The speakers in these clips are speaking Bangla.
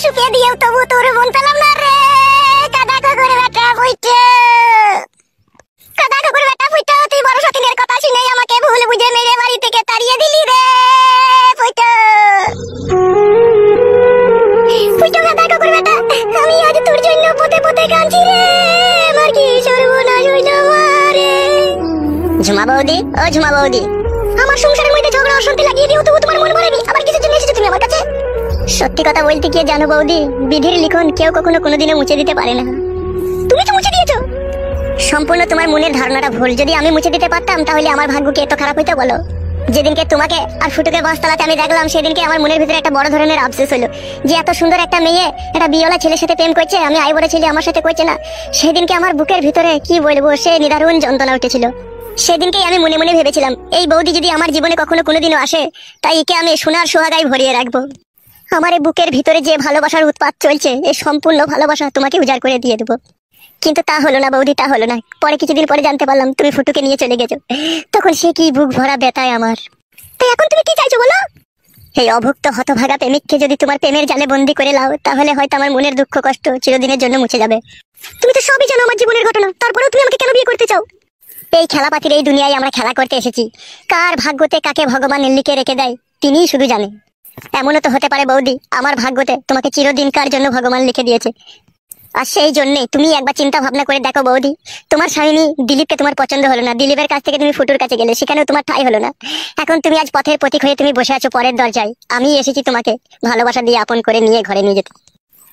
শুকিয়ে দিয়েও তবু তোর মন পেলাম না রে। কাদা কাকুর বেটা ফুইটো, কাদা কাকুর বেটা ফুইটো, তুই বড় সতীনের কথা শুনে আমাকে ভুল বুঝে মেরে বাড়ি থেকে তাড়িয়ে দিলি রে ফুইটো। ফুইটো কাদা কাকুর বেটা, আমি আজ তোর জন্য পথে পথে কাঁদছি রে। আমার কি সর্বনাশ হইল রে। ঝুমা বৌদি, ও ঝুমা বৌদি, আমার সংসারের মধ্যে ঝগড়া অশান্তি লাগিয়ে দিও তবু তোমার মন ভরেনি। আবার কিছু জন্য এসেছো তুমি আমার কাছে? সত্যি কথা বলতে কি জানো বৌদি, বিধির লিখন কেউ কখনো কোনোদিনও মুছে দিতে পারে না। তুমি তো মুছে দিয়েছো। সম্পূর্ণ তোমার মনের ধারণাটা ভুল। যদি আমি মুছে দিতে পারতাম তাহলে আমার ভাগ্য কি এত খারাপ হইতো বলো? যেদিনকে তোমাকে আর ফুটুকে বাসতলাতে আমি দেখলাম সেদিনকে আমার মনের ভিতরে একটা বড় ধরনের আফসোস হলো যে এত সুন্দর একটা মেয়ে একটা বিয়েওয়ালা ছেলের সাথে প্রেম করছে, আমি আইবড় ছেলে আমার সাথে করছে না। সেদিনকে আমার বুকের ভিতরে কি বলবো, সে নিদারুণ যন্ত্রণা উঠেছিল। সেদিনকেই আমি মনে মনে ভেবেছিলাম এই বৌদি যদি আমার জীবনে কখনো কোনোদিনও আসে তাই একে আমি সোনার সোহাগায় ভরিয়ে রাখবো। আমার এই বুকের ভিতরে যে ভালোবাসার উৎপাত চলছে এই সম্পূর্ণ ভালোবাসা তোমাকে উজাড় করে দিয়ে দেবো। কিন্তু তা হলো না বৌদি, তা হলো না। পরে কিছুদিন পরে জানতে পারলাম তুমি ফুটুকে নিয়ে চলে গেছো। তখন সে কি বুক ভরা ব্যথায় আমার। তাই এখন তুমি কি চাইছো বলো? এই অভুক্ত হতভাগা প্রেমিককে যদি তোমার প্রেমের জালে বন্দি করে লাও তাহলে হয়তো আমার মনের দুঃখ কষ্ট চিরদিনের জন্য মুছে যাবে। তুমি তো সবই জানো আমার জীবনের ঘটনা, তারপরেও তুমি আমাকে কেন বিয়ে করতে চাও? এই খেলাপাতির এই দুনিয়ায় আমরা খেলা করতে এসেছি। কার ভাগ্যতে কাকে ভগবান লিখে রেখে দেয় তিনিই শুধু জানে। এমনও তো হতে পারে বৌদি আমার ভাগ্যতে তোমাকে চিরদিনকার জন্য ভগবান লিখে দিয়েছে। আর সেই জন্যে তুমি একবার চিন্তা ভাবনা করে দেখো বৌদি, তোমার স্বামী দিলীপকে তোমার পছন্দ হলো না, দিলীপের কাছ থেকে তুমি ফুটুর কাছে গেলে সেখানেও তোমার ঠাঁই হলো না। এখন তুমি আজ পথের প্রতীক হয়ে তুমি বসে আছো পরের দরজায়। আমি এসেছি তোমাকে ভালোবাসা দিয়ে আপন করে নিয়ে ঘরে নিয়ে যেতে।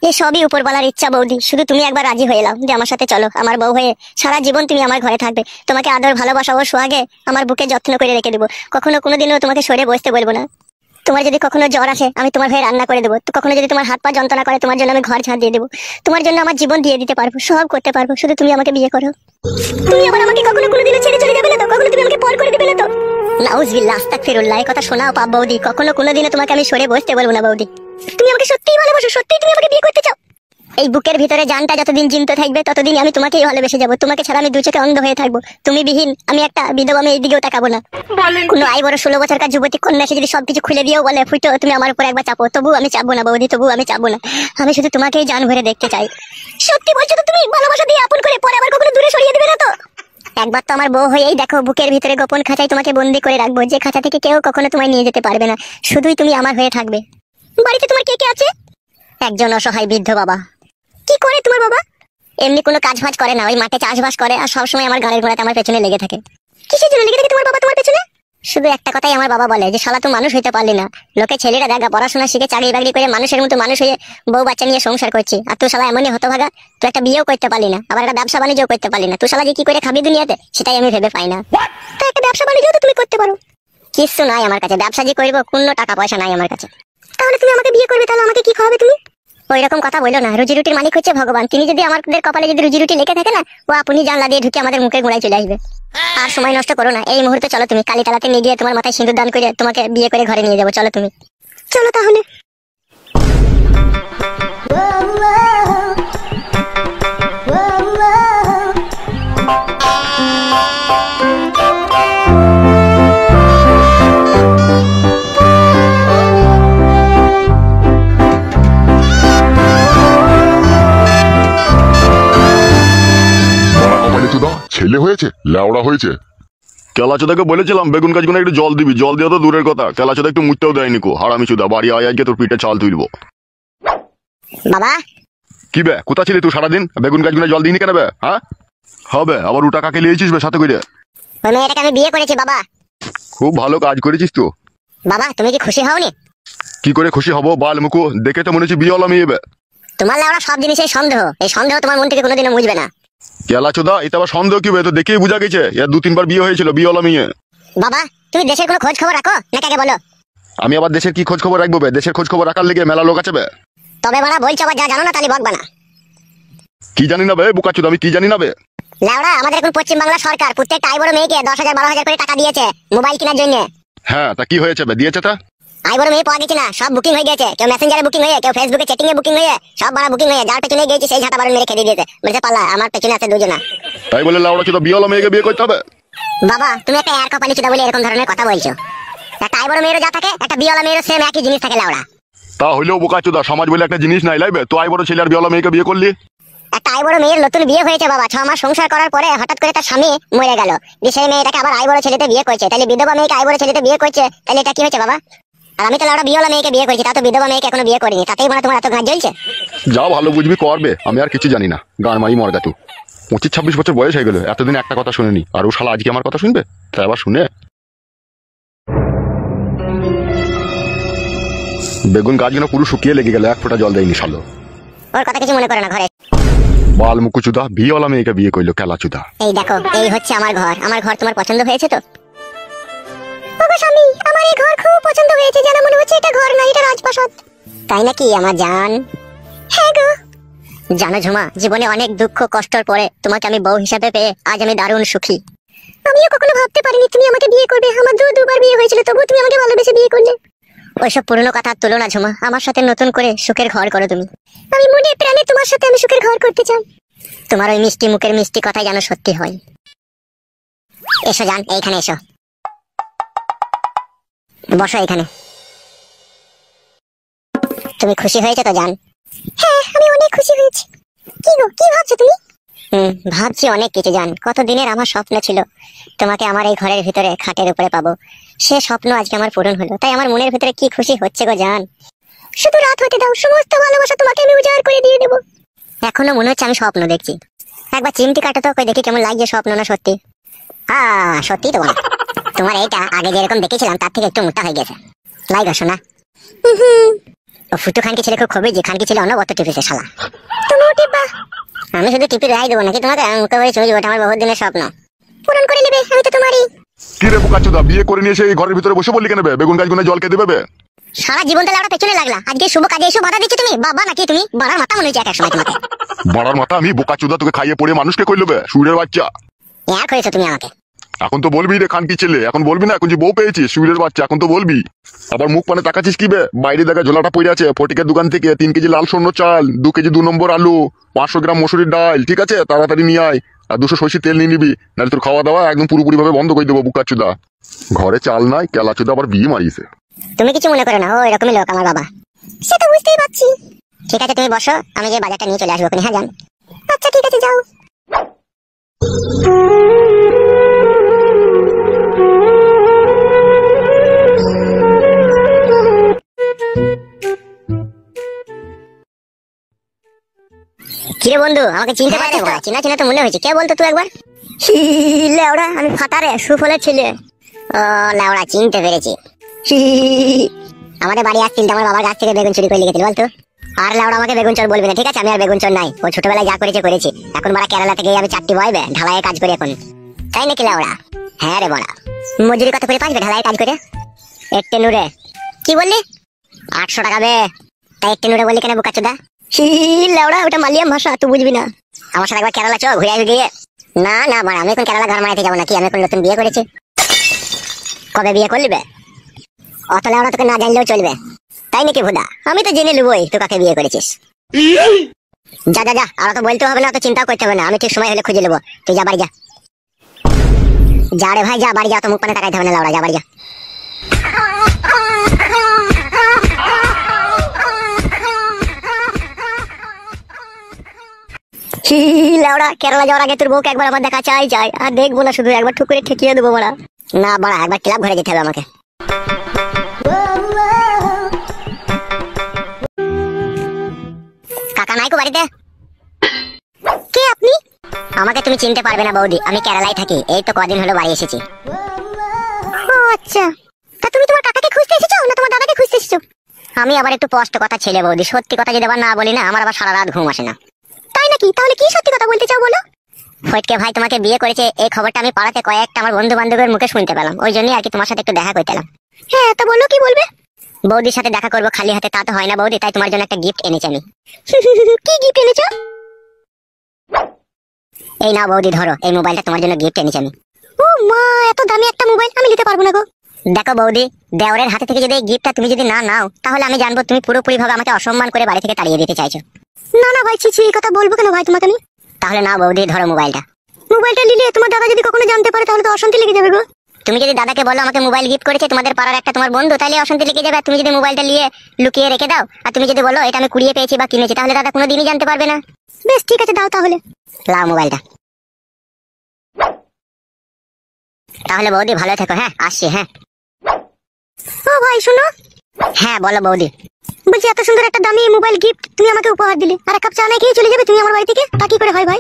এই সবই উপরওয়ালার ইচ্ছা বৌদি, শুধু তুমি একবার রাজি হয়ে নাও যে আমার সাথে চলো, আমার বউ হয়ে সারা জীবন তুমি আমার ঘরে থাকবে। তোমাকে আদর ভালোবাসা ও সোহাগে আমার বুকে যত্ন করে রেখে দেবো। কখনো কোনোদিনও তোমাকে সরে বসতে বলবো না। তোমার যদি কখনো জ্বর আসে আমি তোমার হয়ে রান্না করে দেবো। তো কখনো যদি তোমার হাত পা যন্ত্রণা করে তোমার জন্য আমি ঘর ঝাঁট দিয়ে দেবো। তোমার জন্য আমার জীবন দিয়ে দিতে পারবো, সব করতে পারবো, শুধু তুমি আমাকে বিয়ে করো। তুমি আবার আমাকে কখনো কোনোদিনও ছেড়ে চলে যাবে না তো? কখনো তুমি আমাকে পর করে দেবে না তো? নাউজুবিল্লাহ, আস্তাগফিরুল্লাহ, এই কথা শোনাও পাপ বৌদি। কখনো কোনোদিনও তোমাকে আমি সরে বসতে বলবো না বৌদি। তুমি আমাকে সত্যিই ভালোবাসো? সত্যিই তুমি আমাকে বিয়ে করতে চাও? এই বুকের ভিতরে জানটা যতদিন জিনতে থাকবে ততদিন আমি তোমাকেই ভালোবেসে যাবো। তোমাকে ছাড়া আমি দু চোখে অন্ধ হয়ে থাকবো। তুমি বিহীন আমি একটা বিধবা, আমি এইদিকেও তাকাবো না। কোনো আই বড় 16 বছরকার যুবতী কন্যা এসে যদি সবকিছু খুলে দিয়েও বলে ফুটো তুমি আমার উপর একবার চাপো, তবু আমি চাপবো না বৌদি, তবু আমি চাপবো না। আমি শুধু তোমাকেই জান ভরে দেখতে চাই। সত্যি বলছো তো তুমি? ভালোবাসা দিয়ে আপন করে পরে আবার কখনো দূরে সরিয়ে দিবে না তো? একবার তো আমার বউ হয়েই দেখো, বুকের ভিতরে গোপন খাঁচায় তোমাকে বন্দি করে রাখবো, যে খাঁচা থেকে কেউ কখনো তোমায় নিয়ে যেতে পারবে না। শুধুই তুমি আমার হয়ে থাকবে। বাড়িতে তোমার কে কে আছে? একজন অসহায় বৃদ্ধ বাবা। কি করে তোমার বাবা? এমনি কোনো কাজ বাজ করে না, ওই মাঠে চাষবাস করে আর সবসময় আমার গাড়ির ঘোড়াতে আমার পেছনে লেগে থাকে। কিসের জন্য লেগে থাকে তোমার বাবা তোমার পেছনে? শুধু একটা কথাই আমার বাবা বলে যে শালা তুই মানুষ হইতে পারলি না। লোকে ছেলেরা দেখা পড়াশোনা শিখে চাকরি বাকরি করে মানুষের মতো মানুষ হয়ে বউ বাচ্চা নিয়ে সংসার করছি, আর তুই শালা এমনই হতভাগা, তুই একটা বিয়েও করতে পারলি না, আবার একটা ব্যবসা বাণিজ্য করতে পারলি না। তুই শালা যে কি করে খাবি দুনিয়াতে সেটাই আমি ভেবে পাই না। তো একটা ব্যবসা বাণিজ্য তো তুমি করতে পারো। কিছু নাই আমার কাছে, ব্যবসা যে করবো কোনো টাকা পয়সা নাই আমার কাছে। তাহলে তুমি আমাকে বিয়ে করবে, তাহলে আমাকে কি খাওয়াবে তুমি? ওই রকম কথা বলো না, রুজি রুটির মালিক হচ্ছে ভগবান। তিনি যদি আমাদের কপালে যদি রুজি রুটি লেখে থাকে না, ও আপনি জানলা দিয়ে ঢুকে আমাদের মুখের গোড়ায় চলে আসবে। আর সময় নষ্ট করো না, এই মুহূর্তে চলো তুমি কালীতলাতে নিয়ে গিয়ে তোমার মাথায় সিঁদুর দান করে তোমাকে বিয়ে করে ঘরে নিয়ে যাবো। চলো তুমি, চলো তাহলে। ছেলে হয়েছে লেওড়া হয়েছে। কেলাচোদাকে বলেছিলাম বেগুন গাছগুলো একটু জল দিবি, জল দেওয়া তো দূরের কথা, কেলাচোদা একটু মুটতেও দেয়নি কো। হারামি চুদা, বাড়ি আয় আজকে তোর পিঠে চাল তুলবো। বাবা কি বে, কোথা ছিলি তুই সারাদিন? বেগুন গাছগুলো জল দিইনি কেন বে? হ্যাঁ হবে, আবার ওটা কাকে লিয়েছিস বে সাথে করে? ওই মেয়েটাকে আমি বিয়ে করেছি বাবা। খুব ভালো কাজ করেছিস তো বাবা। তুমি কি খুশি হওনি? কি করে খুশি হবো বাল মুকু, দেখে তো মনে হচ্ছে বিয়েওয়ালা মেয়ে বে। তোমার লেওড়া সব জিনিসের সন্দেহ, এই সন্দেহ তোমার মন থেকে কোনোদিনও মুছবে না। কেলাচোদা এটা আবার সন্দেহ কি বে? তো দেখেই বোঝা গেছে এর 2-3 বার বিয়ে হয়েছিল, বিয়েওয়ালা মেয়ে। বাবা তুমি দেশের কোনো খোঁজ খবর রাখো নাকি আগে বলো? আমি আবার দেশের কি খোঁজ খবর রাখবো বে? দেশের খোঁজ খবর রাখার লেগে মেলা লোক আছে বে। তবে বাড়া বলছো আবার যা জানো না তাহলে বকবা না। কি জানি না বে বোকাচোদা, আমি কি জানি না বে? লেওড়া আমাদের এখন পশ্চিমবাংলা সরকার প্রত্যেকটা আইবড় মেয়েকে 10,000-12,000 করে টাকা দিয়েছে মোবাইল কেনার জন্য। হ্যাঁ তা কি হয়েছে বে? দিয়েছে তা? আইবড় মেয়ে পাওয়া গেছে না, সব বুকিং হয়ে গেছে। কেউ মেসেঞ্জারে বুকিং হয়ে, কেউ ফেসবুকে চ্যাটিং এ বুকিং হয়ে, সব বাড়া বুকিং হয়ে যার পেছনে গিয়েছে সেই ঝাঁটা বারণ মেরে খেতে দিয়েছে। বলছে পালা আমার পেছনে আছে দুজনা। তাই বলে লাউড়া চোদা বিয়েওয়ালা মেয়েকে বিয়ে করতে হবে? বাবা তুমি একটা এর কপালি চুদা বলে এরকম ধরনের কথা বলছো। একটা আইবড় মেয়েরও যা থাকে একটা বিয়েওয়ালা মেয়েরও সেম একই জিনিস থাকে লাউড়া। তা হইলেও বোকাচোদা, সমাজ বলে একটা জিনিস নাই লাইবে, তো আই বড় ছেলে আর বিয়েওয়ালা মেয়েকে বিয়ে করলি। একটা আই বড় মেয়ের নতুন বিয়ে হয়েছে বাবা, 6 মাস সংসার করার পরে হঠাৎ করে তার স্বামী মরে গেল, সেই মেয়েটাকে আবার আই বড় ছেলেতে বিয়ে করছে, তাহলে বিধবা মেয়েকে আই বড় ছেলেতে বিয়ে করছে, তাহলে এটা কি হয়েছে বাবা? আর আমি তো লাউড়া বিয়েওয়ালা মেয়েকে বিয়ে করেছি, তা তো বিধবা মেয়েকে এখনো বিয়ে করিনি, তাতেই মানে তোমার এত গাছ জ্বলছে। যা ভালো বুঝবি করবে, আমি আর কিছু জানি না, গান মারি মরগা তু। 25-26 বছর বয়স হয়ে গেল, এতদিন একটা কথা শুনিনি, আর ও শালা আজকে আমার কথা শুনবে? তাই আবার শুনে বেগুন গাছগুলো পুরো শুকিয়ে লেগে গেল, এক ফোঁটা জল দেয়নি শালো। ওর কথা কিছু মনে করে না, ঘরে বাল মুকুচুদা বিয়েওয়ালা মেয়েকে বিয়ে করলো, খেলাচুদা। এই দেখো, এই হচ্ছে আমার ঘর। আমার ঘর তোমার পছন্দ হয়েছে তো? ওগো স্বামী, আমার এই ঘর খুব পছন্দ হয়েছে, যেন মনে হচ্ছে এটা ঘর না, এটা রাজপ্রাসাদ। তাই নাকি আমার জান? হ্যাঁ গো। জানো ঝুমা, জীবনে অনেক দুঃখ কষ্টর পরে তোমাকে আমি বউ হিসাবে পেয়ে আজ আমি দারুণ সুখী। আমিও কখনো ভাবতে পারিনি তুমি আমাকে বিয়ে করবে। আমার দুবার বিয়ে হয়েছিল, তবু তুমি আমাকে ভালোবেসে বিয়ে করলে। ওইসব পুরনো কথার তুলনা ঝুমা, আমার সাথে নতুন করে সুখের ঘর করো তুমি। আমি মনে প্রাণে তোমার সাথে আমি সুখের ঘর করতে চাই। তোমার ওই মিষ্টি মুখের মিষ্টি কথাই যেন সত্যি হয়। এসো জান, এইখানে এসো, বসো এখানে। তুমি খুশি হয়েছে তো জান? হ্যাঁ, আমি অনেক খুশি হয়েছি। কি গো, কি ভাবছো তুমি? ভাবছি অনেক কিছু জান। কতদিনের আমার স্বপ্ন ছিল তোমাকে আমার এই ঘরের ভিতরে খাটের উপরে পাবো, সে স্বপ্ন আজকে আমার পূরণ হলো, তাই আমার মনের ভিতরে কি খুশি হচ্ছে গো জান। শুধু রাত হতে দাও, সমস্ত ভালোবাসা তোমাকে আমি উজাড় করে দিয়ে দেবো। এখনো মনে হচ্ছে আমি স্বপ্ন দেখছি। একবার চিমটি কাটো তো, কই দেখি কেমন লাগছে, স্বপ্ন না সত্যি? হ্যাঁ সত্যি তো বলো। তোমার এইটা আগে যেরকম দেখেছিলাম তার থেকে একটু মোটা হয়ে গেছে, লাই গো শোনা। ও ফুটু খানকি ছেলে খুব খবর, যে খানকি ছেলে অনবরত টিপেছে শালা। তুমিও টিপবা? আমি শুধু টিপি রাই দেবো নাকি তোমাকে? মুখে বলে চলে যাবো, আমার বহুত দিনের স্বপ্ন পূরণ করে নেবে, আমি তো তোমারই। কি রে বোকাচোদা, বিয়ে করে নিয়ে এসে এই ঘরের ভিতরে বসে বললি কেন বে? বেগুন গাছগুলো জল কে দেবে? সারা জীবন তাহলে আমরা পেছনে লাগলা, আজকে শুভ কাজে এসে বাধা দিচ্ছ তুমি? বাবা নাকি তুমি? বাড়ার মাথা মনে হচ্ছে এক সময় তোমাকে। বাড়ার মাথা আমি? বোকাচোদা তোকে খাইয়ে পড়ে মানুষকে কইলো বে, সুরের বাচ্চা। এক হয়েছো তুমি আমাকে। এখন তো বলবি রে খানকি ছেলে, এখন বলবি না? এখন যে বউ পেয়েছিস সুরের বাচ্চা, এখন তো বলবি। আবার মুখ পানে তাকাচ্ছিস কি বে? বাইরে দেখা ঝোলাটা পড়ে আছে ফটিকের দোকান থেকে, 3 কেজি লাল সর্ণ চাল, 2 কেজি 2 নম্বর আলু, 500 গ্রাম মসুরির ডাল, ঠিক আছে? তাড়াতাড়ি নিয়ে আয়, আর 200 সরষের তেল নিয়ে নিবি, নাহলে তোর খাওয়া দাওয়া একদম পুরোপুরি ভাবে বন্ধ করে দেবো বোকাচোদা। ঘরে চাল নাই, কেলাচোদা আবার বিয়ে মারিয়েছে। তুমি কিছু মনে করো না, ও এরকমই লোক আমার বাবা। সে তো বুঝতেই পারছি। ঠিক আছে তুমি বসো, আমি যে বাজারটা নিয়ে চলে আসবো। হ্যাঁ জান। আচ্ছা ঠিক আছে, যাও। কিরে বন্ধু, আমাকে চিনতে পারছিস? চিনা চিনা তো মনে হয়েছে। কে বলতো তুই একবার? লেওড়া, আমি ফাটারে সুফলের ছেলে। ও লেওড়া, চিনতে পেরেছি। আমাদের বাড়ি আসছিল, আমার বাবার গাছ থেকে বেগুন চুরি করে লিখেছিল বলতো। আর লেওড়া আমাকে বেগুন চোর বলবি না, ঠিক আছে? আমি আর বেগুন চোর নাই। ও ছোটবেলায় যা করেছে করেছি, এখন বড়া কেরালা থেকে আমি 4টি বয়বে ঢালাইয়ে কাজ করি এখন। তাই নাকি লেওড়া? হ্যাঁ রে বড়া। মজুরি কত করে পাঁচবে ঢালাইয়ে কাজ করে? 1 নুরে। কি বললি? 800 টাকা বে। তাই 1 নুরে বললি কেন বোকাচোদা? লেওড়া, ওটা মালিয়াম ভাষা, তুই বুঝবি না। আমার সাথে একবার কেরালা চল, ঘুরে আসবি গিয়ে। না না বড়া, আমি এখন কেরালা ঘর মারাইতে যাবো নাকি? আমি এখন নতুন বিয়ে করেছি। কবে বিয়ে করলি বে? অত লেওড়া তোকে না জানলেও চলবে। তাই নাকি ভুদা? আমি তো জেনে নেবই তুই কাকে বিয়ে করেছিস। যা যা যা, আর তো বলতে হবে না, অত চিন্তাও করতে হবে না, আমি ঠিক সময় হলে খুঁজে নেবো। তুই যা, বাড়ি যা। যা রে ভাই যা, বাড়ি যা, তো মুখ পানে তাকাইতে হবে না লাউড়া, যা বাড়ি যা। লাউড়া, কেরালা যাওয়ার আগে তোর বউকে একবার আবার দেখা চাই যায়, আর দেখবো না শুধু, একবার ঠুক করে ঠেকিয়ে দেবো বড়া। না বড়া, একবার ক্লাব ঘরে যেতে হবে আমাকে। কাকা নাইকো বাড়িতে? কে আপনি? আমাকে তুমি চিনতে পারবে না বৌদি, আমি কেরালায় থাকি, এই তো কদিন হলো বাড়ি এসেছি। ও আচ্ছা, তা তুমি তোমার কাকাকে খুঁজতে এসেছো না তোমার দাদাকে খুঁজতে এসেছো? আমি আবার একটু স্পষ্ট কথা ছেলে বৌদি, সত্যি কথা যদি আবার না বলি না, আমার আবার সারা রাত ঘুম আসে না। তাই নাকি? তাহলে কি সত্যি কথা বলতে চাও বলো? ফটকে ভাই তোমাকে বিয়ে করেছে, এই খবরটা আমি পাড়াতে কয়েকটা আমার বন্ধু বান্ধবের মুখে শুনতে পেলাম, ওই জন্যই আর কি তোমার সাথে একটু দেখা করতে এলাম। হ্যাঁ তা বলো, কি বলবে? বৌদির সাথে দেখা করবো খালি হাতে, তা তো হয় না বৌদি, তাই তোমার জন্য একটা গিফট এনেছি আমি। কি গিফট এনেছো? এই নাও বৌদি, ধরো, এই মোবাইলটা তোমার জন্য গিফট এনেছি আমি। ও মা, এত দামি একটা মোবাইল আমি নিতে পারবো না গো। দেখো বৌদি, দেওরের হাতে থেকে যদি এই গিফটটা তুমি যদি না নাও, তাহলে আমি জানবো তুমি পুরোপুরি ভাবে আমাকে অসম্মান করে বাড়ি থেকে তাড়িয়ে দিতে চাইছো। না না ভাই, ছি, এই কথা বলবো কেন ভাই তোমাকে আমি? তাহলে নাও বৌদি, ধরো মোবাইলটা। মোবাইলটা নিলে তোমার দাদা যদি কখনো জানতে পারে তাহলে তো অশান্তি লেগে যাবে গো। তুমি যদি দাদাকে বলো আমাকে মোবাইল গিফট করেছে তোমাদের পাড়ার একটা তোমার বন্ধু, তাহলে অশান্তি লেগে যাবে। আর তুমি যদি মোবাইলটা নিয়ে লুকিয়ে রেখে দাও, আর তুমি যদি বলো এটা আমি কুড়িয়ে পেয়েছি বা কিনেছি, তাহলে দাদা কোনোদিনই জানতে পারবে না। বেশ ঠিক আছে, দাও তাহলে। লাও মোবাইলটা। তাহলে বৌদি ভালো থেকো, হ্যাঁ আসছি। হ্যাঁ ও ভাই শুনো। হ্যাঁ বলো বৌদি। বলছি এত সুন্দর একটা দামি মোবাইল গিফট তুমি আমাকে উপহার দিলে, আর এক কাপ চা না খেয়ে চলে যাবে তুমি আমার বাড়ি থেকে, তা কি করে হয় ভাই?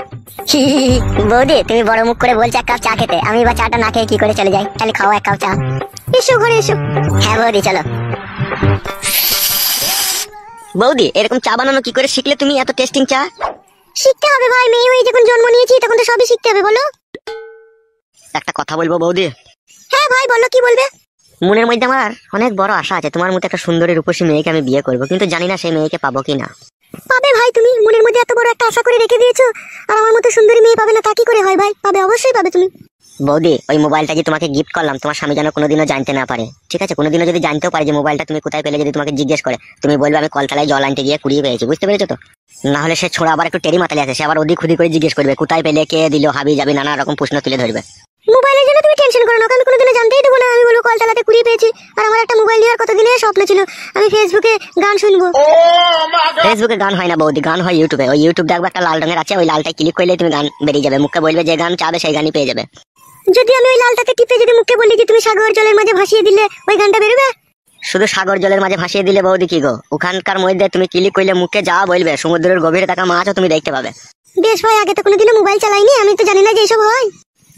বৌদি তুমি বড় মুখ করে বলছো এক কাপ চা খেতে, আমি বা চাটা না খেয়ে কি করে চলে যাই? তাহলে খাও এক কাপ চা। এসো ঘরে এসো। হ্যাঁ বৌদি চলো। বৌদি এরকম চা বানানো কি করে শিখলে তুমি, এত টেস্টিং চা? শিখতে হবে ভাই, মেয়ে হয়ে যখন জন্ম নিয়েছি তখন তো সবই শিখতে হবে। বলো। একটা কথা বলবো বৌদি? হ্যাঁ ভাই বলো, কি বলবে? মনের মধ্যে আমার অনেক বড় আশা আছে, তোমার মতো একটা সুন্দরী রূপসী মেয়েকে আমি বিয়ে করবো, কিন্তু জানি না সেই মেয়েকে পাবো কিনা। পাবে ভাই, তুমি মনের মধ্যে এত বড় একটা আশা করে রেখে দিয়েছো, আর আমার মতো সুন্দরী মেয়ে পাবে না তা কি করে হয় ভাই? পাবে, অবশ্যই পাবে তুমি। বৌদি ওই মোবাইলটা যে তোমাকে গিফট করলাম, তোমার স্বামী যেন কোনোদিনও জানতে না পারে, ঠিক আছে? কোনোদিনও যদি জানতেও পারে যে মোবাইলটা তুমি কোথায় পেলে, যদি তোমাকে জিজ্ঞেস করে, তুমি বলবে আমি কলতলায় জল আনতে গিয়ে কুড়িয়ে পেয়েছি, বুঝতে পেরেছো তো? না হলে সে ছোড়া আবার একটু টেরি মাতালে আছে, সে আবার ওদিক খুদি করে জিজ্ঞেস করবে কোথায় পেলে, কে দিল, হাবি যাবি, নানা রকম প্রশ্ন তুলে ধরবে। মোবাইলের জন্য তুমি টেনশন করো না, আমি কোনোদিনও জানতেই দেবো না। আমি বলবো কলতলাতে কুড়িয়ে পেয়েছি। আর আমার একটা মোবাইল নেওয়ার কতদিনের স্বপ্ন ছিল, আমি ফেসবুকে গান শুনবো। ফেসবুকে গান হয় না বৌদি, গান হয় ইউটিউবে। ওই ইউটিউব দেখবে একটা লাল রঙের আছে, ওই লালটায় ক্লিক করলে তুমি গান বেরিয়ে যাবে, মুখে বলবে যে গান চাবে সেই গানই পেয়ে যাবে। যদি আমি ওই লালটাতে টিপে যদি মুখে বলি যে তুমি সাগর জলের মাঝে ভাসিয়ে দিলে, ওই গানটা বেরোবে? শুধু সাগর জলের মাঝে ভাসিয়ে দিলে বৌদি কি গো, ওখানকার মধ্যে তুমি ক্লিক করলে মুখে যা বলবে, সমুদ্রের গভীরে থাকা মাছও তুমি দেখতে পাবে। বেশ ভাই, আগে তো কোনোদিনও মোবাইল চালাইনি, আমি তো জানি না যে এইসব হয়।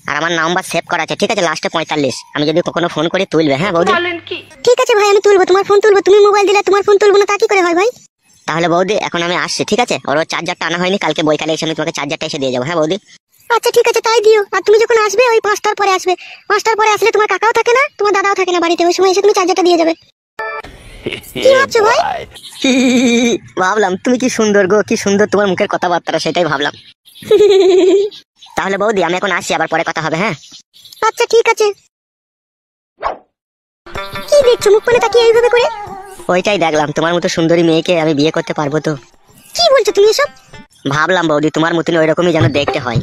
আর আমার নাম্বার সেভ করা আছে, ঠিক আছে? লাস্টে 45। আমি যদি কখনো ফোন করি তুলবে, হ্যাঁ বৌদি? ঠিক আছে ভাই, আমি তুলবো, তোমার ফোন তুলবো। তুমি মোবাইল দিলে তোমার ফোন তুলবো না, তা কি করে হয় ভাই? তাহলে বৌদি এখন আমি আসছি, ঠিক আছে? ওর চার্জারটা আনা হয়নি, কালকে বইকালে এসে আমি তোমাকে চার্জারটা এসে দিয়ে যাবো, হ্যাঁ বৌদি? আচ্ছা ঠিক আছে, তাই দিও। আর তুমি যখন আসবে ওই 5টার পরে আসবে। 5টার পরে আসলে তোমার কাকাও থাকে না, তোমার দাদাও থাকে না বাড়িতে, ওই সময় এসে তুমি চার্জারটা দিয়ে যাবে। কি ভাবছো ভাই? ভাবলাম তুমি কি সুন্দর গো, কি সুন্দর তোমার মুখের কথাবার্তা, সেটাই ভাবলাম। তাহলে বৌদি আমি এখন আসি, আবার পরে কথা হবে, হ্যাঁ? আচ্ছা ঠিক আছে। কি দেখছো মুখ পানে তাকিয়ে এইভাবে করে? ওইটাই দেখলাম, তোমার মতো সুন্দরী মেয়েকে আমি বিয়ে করতে পারবো তো? কি বলছো তুমি এসব? ভাবলাম বৌদি তোমার মতন ওই রকমই যেন দেখতে হয়।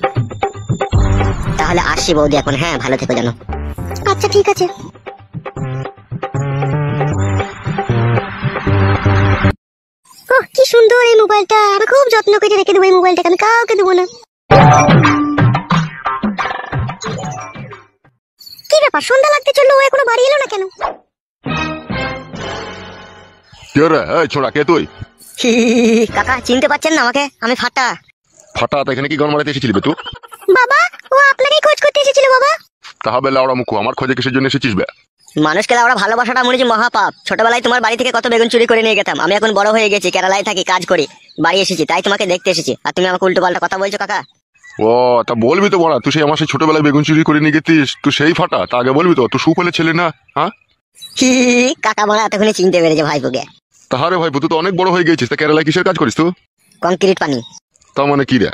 তাহলে আসি বৌদি এখন, হ্যাঁ ভালো থেকো যেন। আচ্ছা ঠিক আছে। ওহ কি সুন্দর এই মোবাইলটা, আমি খুব যত্ন করে রেখে দেবো এই মোবাইলটাকে, আমি কাউকে দেবো না। কি ব্যাপার, সন্ধ্যা লাগতে চললো, ও এখনো বাড়ি এলো না কেন? কে রে? এই ছোড়া, কে তুই? কাকা চিনতে পারছেন না আমাকে? আমি ফাটা। ফাটা, তা এখানে কি গান মারাতে এসেছিলি বে তুই? বাবা, ও আপনাকেই খোঁজ করতে এসেছিল বাবা। তাহলে লাউড়া মুখু, আমার খোঁজে কিসের জন্য এসেছিস বে? মানুষকে ওরা ভালোবাসাটা মনে হচ্ছে মহাপাপ। ছোটবেলায় তোমার বাড়ি থেকে কত বেগুন চুরি করে নিয়ে গেতাম, আমি এখন বড় হয়ে গেছি, কেরালায় থাকি, কাজ করি, বাড়ি এসেছি, তাই তোমাকে দেখতে এসেছি, আর তুমি আমাকে উল্টো পাল্টা কথা বলছো কাকা। ও তা বলবি তো বড়া, তুই সেই আমার সেই ছোটবেলায় বেগুন চুরি করে নিয়ে গেছিস, তুই সেই ফাটা, তা আগে বলবি তো, তুই সুফলে ছেলে না? হ্যাঁ কাকা মারা এতক্ষণে চিনতে পেরেছে ভাইপোকে। তাহারে ভাই, তুই তো অনেক বড় হয়ে গেছিস, তা কেরালায় কিসের কাজ করিস তুই? কংক্রিট পানি। তা মানে কি রে?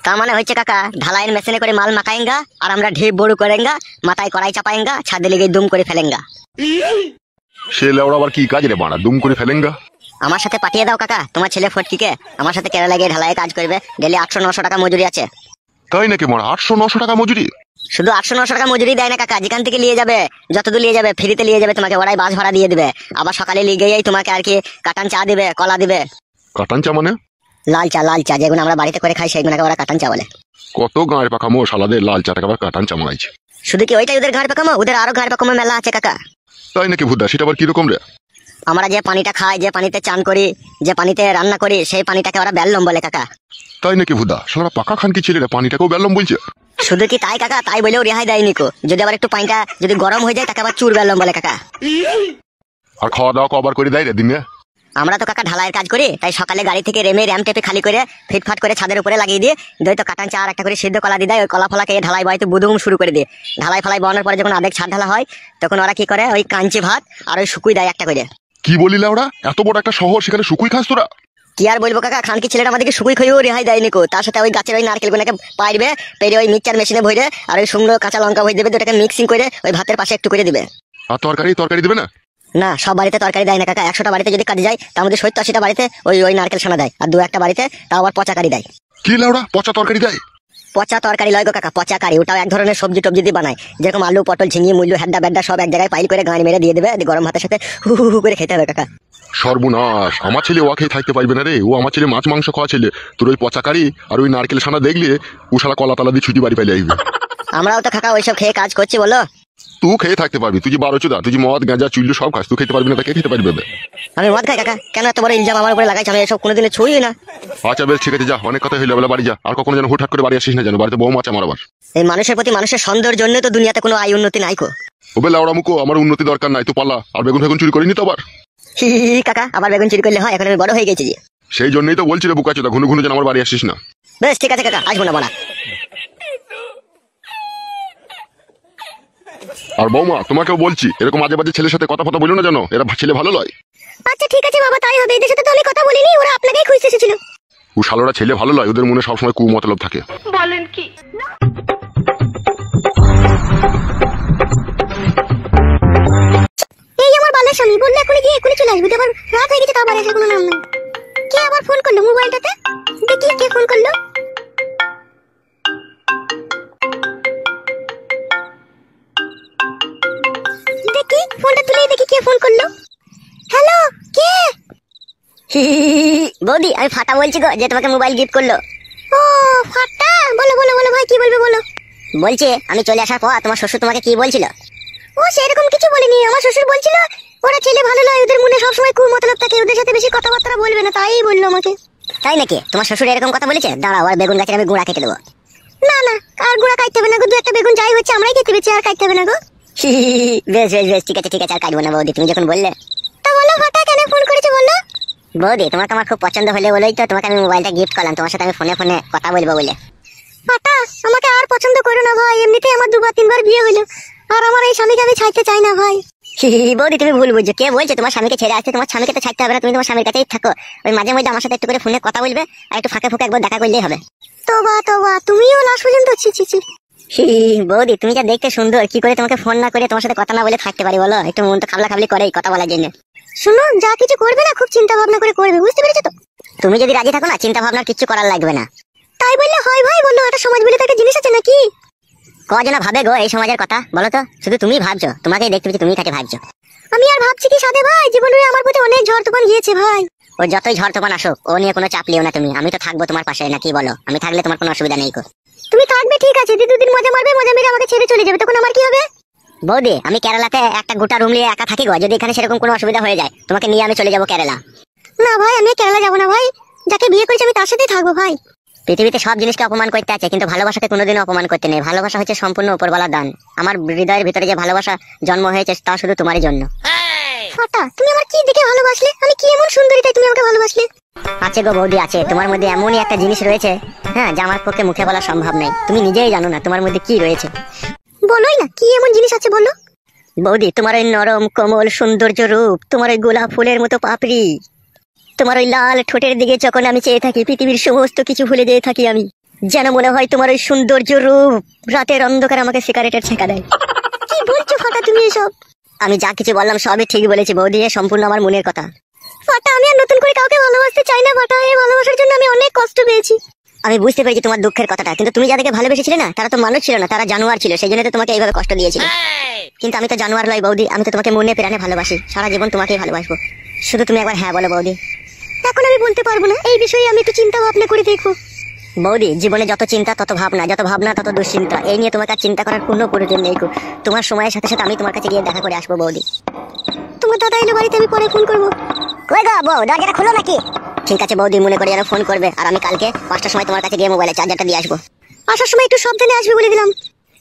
তার মানে হচ্ছে কাকা, ঢালাইয়ের মেশিনে করে মাল মাখায়েঙ্গা, আর আমরা ঢেপ বড় করেঙ্গা, মাথায় কড়াই চাপায়েঙ্গা, ছাদে লেগে দুম করে ফেলেঙ্গা। সে লেওড়া আবার কি কাজ রে বাড়া, দুম করে ফেলেঙ্গা? আমার সাথে পাঠিয়ে দাও কাকা তোমার ছেলে ফটকিকে, আমার সাথে কেরালা গিয়ে ঢালাইয়ে কাজ করবে, ডেলি 800-900 টাকা মজুরি আছে। তাই নাকি মারা? 800-900 টাকা মজুরি? শুধু 800-900 টাকা মজুরি দেয় না কাকা, যেখান থেকে নিয়ে যাবে, যতদূর নিয়ে যাবে ফ্রিতে নিয়ে যাবে তোমাকে, ওরাই বাস ভাড়া দিয়ে দিবে, আবার সকালে নিয়ে গিয়েই তোমাকে আর কি কাটান চা দিবে, কলা দিবে। কাটান চা মানে? লাল চা যেগুলো আমরা বাড়িতে করে খাই সেইগুলোকে ওরা কাটান চা বলে। কত গাঁয়ের পাকামো শালাদের লাল চাটাকে আবার কাটান চা মারাইছে। শুধু কি ওইটাই ওদের ঘাড় পাকামো? ওদের আরো ঘাড় পাকামো মেলা আছে কাকা। তাই নাকি ভুদা? সেটা আবার কিরকম রে? আমরা যে পানিটা খাই, যে পানিতে চান করি, যে পানিতে রান্না করি, সেই পানিটাকে ওরা বেল্লম বলে কাকা। তাই নাকি ভুদা? শালা পাকা খান কি ছেলেরা পানিটাকেও বেললাম বলছে? শুধু কি তাই কাকা, তাই বলেও রেহাই দেয়নি কো, যদি আবার একটু পানিটা যদি গরম হয়ে যায় তাকে আবার চুর বেল্লম বলে কাকা। আর খাওয়া দাওয়া কবার করে দেয় রে দিনে? আমরা তো কাকা ঢালাইয়ের কাজ করি, তাই সকালে গাড়ি থেকে রেমে র্যাম টেপে খালি করে ফিটফাট করে ছাদের উপরে লাগিয়ে দিয়ে দই তো কাটান চা আর একটা করে সিদ্ধ কলা দিয়ে দেয়, ওই কলা ফলাকে ঢালাই বাড়িতে বুদুম শুরু করে দিয়ে, ঢালাই ফলাই বানানোর পরে যখন আধেক ছাদ ঢালা হয় তখন ওরা কি করে, ওই কাঞ্চি ভাত আর ওই শুকুই দেয় একটা করে। কি বলি লাউড়া, এত বড় একটা শহর, সেখানে শুকুই খাস তোরা? কি আর বলবো কাকা, খানকি ছেলেটা আমাদেরকে শুকুই খাইয়েও রেহাই দেয়নি কো, তার সাথে ওই গাছের ওই নারকেল গুলোকে পাইবে, পেরে ওই মিক্সচার মেশিনে ভরে আর ওই শুকনো কাঁচা লঙ্কা ভরে দেবে, দুটাকে মিক্সিং করে ওই ভাতের পাশে একটু করে দিবে। আর তরকারি দেবে না? না, সব বাড়িতে তরকারি দেয় না কাকা, 100টা বাড়িতে যদি কাজে যায় তার মধ্যে 70-80টা বাড়িতে ওই ওই নারকেল ছানা দেয়, আর 2-1টা বাড়িতে তাও আবার পচা কারি দেয়। কি লাউড়া, পচা তরকারি দেয়? পচা তরকারি লয় গো কাকা, পচা কারি। ওটাও এক ধরনের সবজি টবজি দিয়ে বানায়, যেরকম আলু পটল ঝিঙে মুল্লু হ্যাড্ডা ব্যাড্ডা সব এক জায়গায় পাইল করে গাঁড়ি মেরে দিয়ে দেবে, গরম ভাতের সাথে হু হু হু করে খেতে হবে কাকা। সর্বনাশ, আমার ছেলে ও খেয়ে থাকতে পারবে না রে। ও আমার ছেলে মাছ মাংস খাওয়া ছেলে, তোর ওই পচাকারি আর ওই নারকেল সানা দেখলে ও শালা কলা তালা দিয়ে ছুটি বাড়ি পাইলে আসবে। আমরাও তো কাকা ওইসব খেয়ে কাজ করছি বলো। তুই খেয়ে থাকতে পারবি, তুই যে 12 চোদা, তুই যে মদ গাঁজা চুল্লু সব খাস, তুই খেতে পারবি না, তাকে খেতে পারবে? আমি মদ খাই কাকা, কেন এত বড় ইলজাম আমার উপরে লাগাইছ? আমি এসব কোনোদিনও ছুঁই না। আচ্ছা বেশ ঠিক আছে, যা, অনেক কথা হইলে বলে বাড়ি যা। আর কখনো যেন হুটহাট করে বাড়ি আসিস না, যেন বাড়িতে বউ মাছ আমার আবার। এই মানুষের প্রতি মানুষের সৌন্দর্যের জন্য তো দুনিয়াতে কোনো আয় উন্নতি নাই কো। ওবে লাউড়া মুখো, আমার উন্নতি দরকার নাই, তো পাল্লা আর বেগুন ফেগুন চুরি করিনি তো আবার। হি হি হি, কাকা আবার বেগুন চুরি করলে হয়? এখন আমি বড় হয়ে গেছি যে। সেই জন্যই তো বলছি রে বুকা চোদা, ঘুনু ঘুনু যেন আমার বাড়ি আসিস না। বেশ ঠিক আছে কাকা, আসবো না বলা। আর বৌমা, তোমাকেও বলছি, এরকম আজে বাজে ছেলের সাথে কথা ফথা বলো না, জানো এরা ছেলে ভালো লয়। আচ্ছা ঠিক আছে বাবা, তাই হবে। এদের সাথে তো আমি কথা বলিনি, ওরা আপনাকেই খুঁজতে এসেছিল। ও শালোরা ছেলে ভালো লয়, ওদের মনে সবসময় কুমতলব থাকে। বলেন কি? এই আমার বালের স্বামী বললে এখনই গিয়ে এখনই চলে আসবি, আবার রাত হয়ে গেছে তা আবার আসার কোনো নাম নেই। কে আবার ফোন করলো মোবাইলটাতে? দেখি কে ফোন করলো। দেখি ফোনটা তুলেই দেখি কে ফোন করলো। হ্যালো, কে? হি হি হি হি, বৌদি আমি ফাটা বলছি গো, যে তোমাকে মোবাইল গিফট করলো। ও ফাটা, বলো বলো বলো ভাই, কি বলবে বলো। বলছে আমি চলে আসার পর তোমার শ্বশুর তোমাকে কি বলছিল? ও সেরকম কিছু বলেনি, আমার শ্বশুর বলছিল ওরা ছেলে ভালো নয়, ওদের মনে সবসময় কুমতলব থাকে, ওদের সাথে বেশি কথাবার্তা বলবে না, তাই বললো আমাকে। তাই নাকি? তোমার শ্বশুর এরকম কথা বলেছে? দাঁড়াও, আর বেগুন গাছের আমি গুঁড়া কেটে দেবো। না না, আর গুড়া কাটতে হবে না গো, দু একটা বেগুন যাই হচ্ছে আমরাই খেতে পেয়েছি, আর কাটতে হবে না গো। হি হি হি, বেশ বেশ বেশ, ঠিক আছে ঠিক আছে, আর কাটবো না বৌদি, তুমি যখন বললে। তা বলো ফাটা, কেন ফোন করেছো বলো। বৌদি তোমাকে আমার খুব পছন্দ হলে বলেই তো তোমাকে আমি মোবাইলটা গিফট করলাম, তোমার সাথে আমি ফোনে ফোনে কথা বলবো বলে। ফাটা আমাকে আর পছন্দ করো না ভাই, এমনিতেই আমার 2-3 বার বিয়ে হলো, আর আমার এই স্বামীকে আমি ছাড়তে চাই না ভাই। হি হি হি, বৌদি তুমি ভুল বুঝছো, কে বলছে তোমার স্বামীকে ছেড়ে আসতে? তোমার স্বামীকে তো ছাড়তে হবে না, তুমি তোমার স্বামীর কাছেই থাকো। ওই মাঝে মধ্যে আমার সাথে একটু করে ফোনে কথা বলবে, আর একটু ফাঁকে ফুঁকে একবার দেখা করলেই হবে। তোবা তোবা, তুমিও লাস্ট পর্যন্ত ছি ছি ছি। হি হি হি, বৌদি তুমি যা দেখতে সুন্দর, কি করে তোমাকে ফোন না করে তোমার সাথে কথা না বলে থাকতে পারি বলো? একটু মন তো খাবলা খাবলি করে কথা বলার জন্য। শুনো, যা কিছু করবে না খুব চিন্তা ভাবনা করে করবে, বুঝতে পেরেছো তো? তুমি যদি রাজি থাকো না, চিন্তা ভাবনা কিছু করার লাগবে না। তাই বললে হয় ভাই, বললো একটা সমাজ বলে তো একটা জিনিস আছে নাকি? কজনা ভাবে গো এই সমাজের কথা বলো তো? শুধু তুমি ভাবছো, তোমাকেই দেখতে পেয়েছি, তুমি তাকে ভাবছো। আমি আর ভাবছি কি সাথে ভাই, জীবনে আমার প্রতি অনেক ঝড় তুফান গিয়েছে ভাই। ও যতই ঝড় তুফান আসুক, ও নিয়ে কোনো চাপ লিও না তুমি, আমি তো থাকবো তোমার পাশে, না কি বলো? আমি থাকলে তোমার কোনো অসুবিধা নেই গো। তুমি থাকবে ঠিক আছে, 2 দিন মজা মারবে, মজা মেরে আমাকে ছেড়ে চলে যাবে, তখন আমার কি হবে? বৌদি আমি কেরালাতে একটা গোটা রুম নিয়ে একা থাকি গো, যদি এখানে সেরকম কোনো অসুবিধা হয়ে যায় তোমাকে নিয়ে আমি চলে যাবো কেরালা। না ভাই, আমি কেরালা যাবো না ভাই, যাকে বিয়ে করেছি আমি তার সাথেই থাকবো ভাই। পৃথিবীতে সব জিনিসকে অপমান করতে আছে, কিন্তু ভালোবাসাকে কোনোদিনও অপমান করতে নেই। ভালোবাসা হচ্ছে সম্পূর্ণ উপরওয়ালা দান। আমার হৃদয়ের ভিতরে যে ভালোবাসা জন্ম হয়েছে তা শুধু তোমারই জন্য। ফাটা, তুমি আমার কি দেখে ভালোবাসলে? আমি কি এমন সুন্দরী তাই তুমি আমাকে ভালোবাসলে? আছে গো বৌদি আছে, তোমার মধ্যে এমনই একটা জিনিস রয়েছে, হ্যাঁ, যা আমার পক্ষে মুখে বলা সম্ভব নয়। তুমি নিজেই জানো না তোমার মধ্যে কি রয়েছে। বলোই না, কি এমন জিনিস আছে বলো। বৌদি তোমার ওই নরম কোমল সৌন্দর্য রূপ, তোমার ওই গোলাপ ফুলের মতো পাপড়ি, তোমার ওই লাল ঠোঁটের দিকে যখন আমি চেয়ে থাকি, পৃথিবীর সমস্ত কিছু ভুলে যেয়ে থাকি আমি। যেন মনে হয় তোমার ওই সৌন্দর্য রূপ রাতের অন্ধকার আমাকে সিগারেটের ছেঁকা দেয়। কি বলছো ফাটা তুমি এসব? আমি যা কিছু বললাম সবই ঠিক বলেছি বৌদি, এ সম্পূর্ণ আমার মনের কথা। ফাটা, আমি আর নতুন করে কাউকে ভালোবাসতে চাই না ফাটা, এই ভালোবাসার জন্য আমি অনেক কষ্ট পেয়েছি। আমি বুঝতে পেরেছি তোমার দুঃখের কথাটা, কিন্তু তুমি যাদেরকে ভালোবেসেছিলে না তারা তো মানুষ ছিল না, তারা জানোয়ার ছিল, সেই জন্য তো তোমাকে এইভাবে কষ্ট দিয়েছিল। কিন্তু আমি তো জানোয়ার নই বৌদি, আমি তো তোমাকে মনে প্রাণে ভালোবাসি, সারা জীবন তোমাকেই ভালোবাসবো। শুধু তুমি একবার হ্যাঁ বলো বৌদি। এখন আমি বলতে পারবো না, এই বিষয়ে আমি একটু চিন্তা ভাবনা করে দেখবো। বৌদি জীবনে যত চিন্তা তত ভাবনা, যত ভাবনা তত দুশ্চিন্তা, এই নিয়ে তোমাকে আর চিন্তা করার কোনো প্রয়োজন নেই। তোমার সময়ের সাথে সাথে আমি তোমার কাছে গিয়ে দেখা করে আসবো বৌদি। তোমার দাদা এলো বাড়িতে, আমি পরে ফোন করবো। কই গো বউ, দরজাটা খুলো নাকি? ঠিক আছে বৌদি, মনে করে যেন ফোন করবে, আর আমি কালকে 5টার সময় তোমার কাছে গিয়ে মোবাইলের চার্জারটা দিয়ে আসবো। আসার সময় একটু সাবধানে আসবে বলে দিলাম।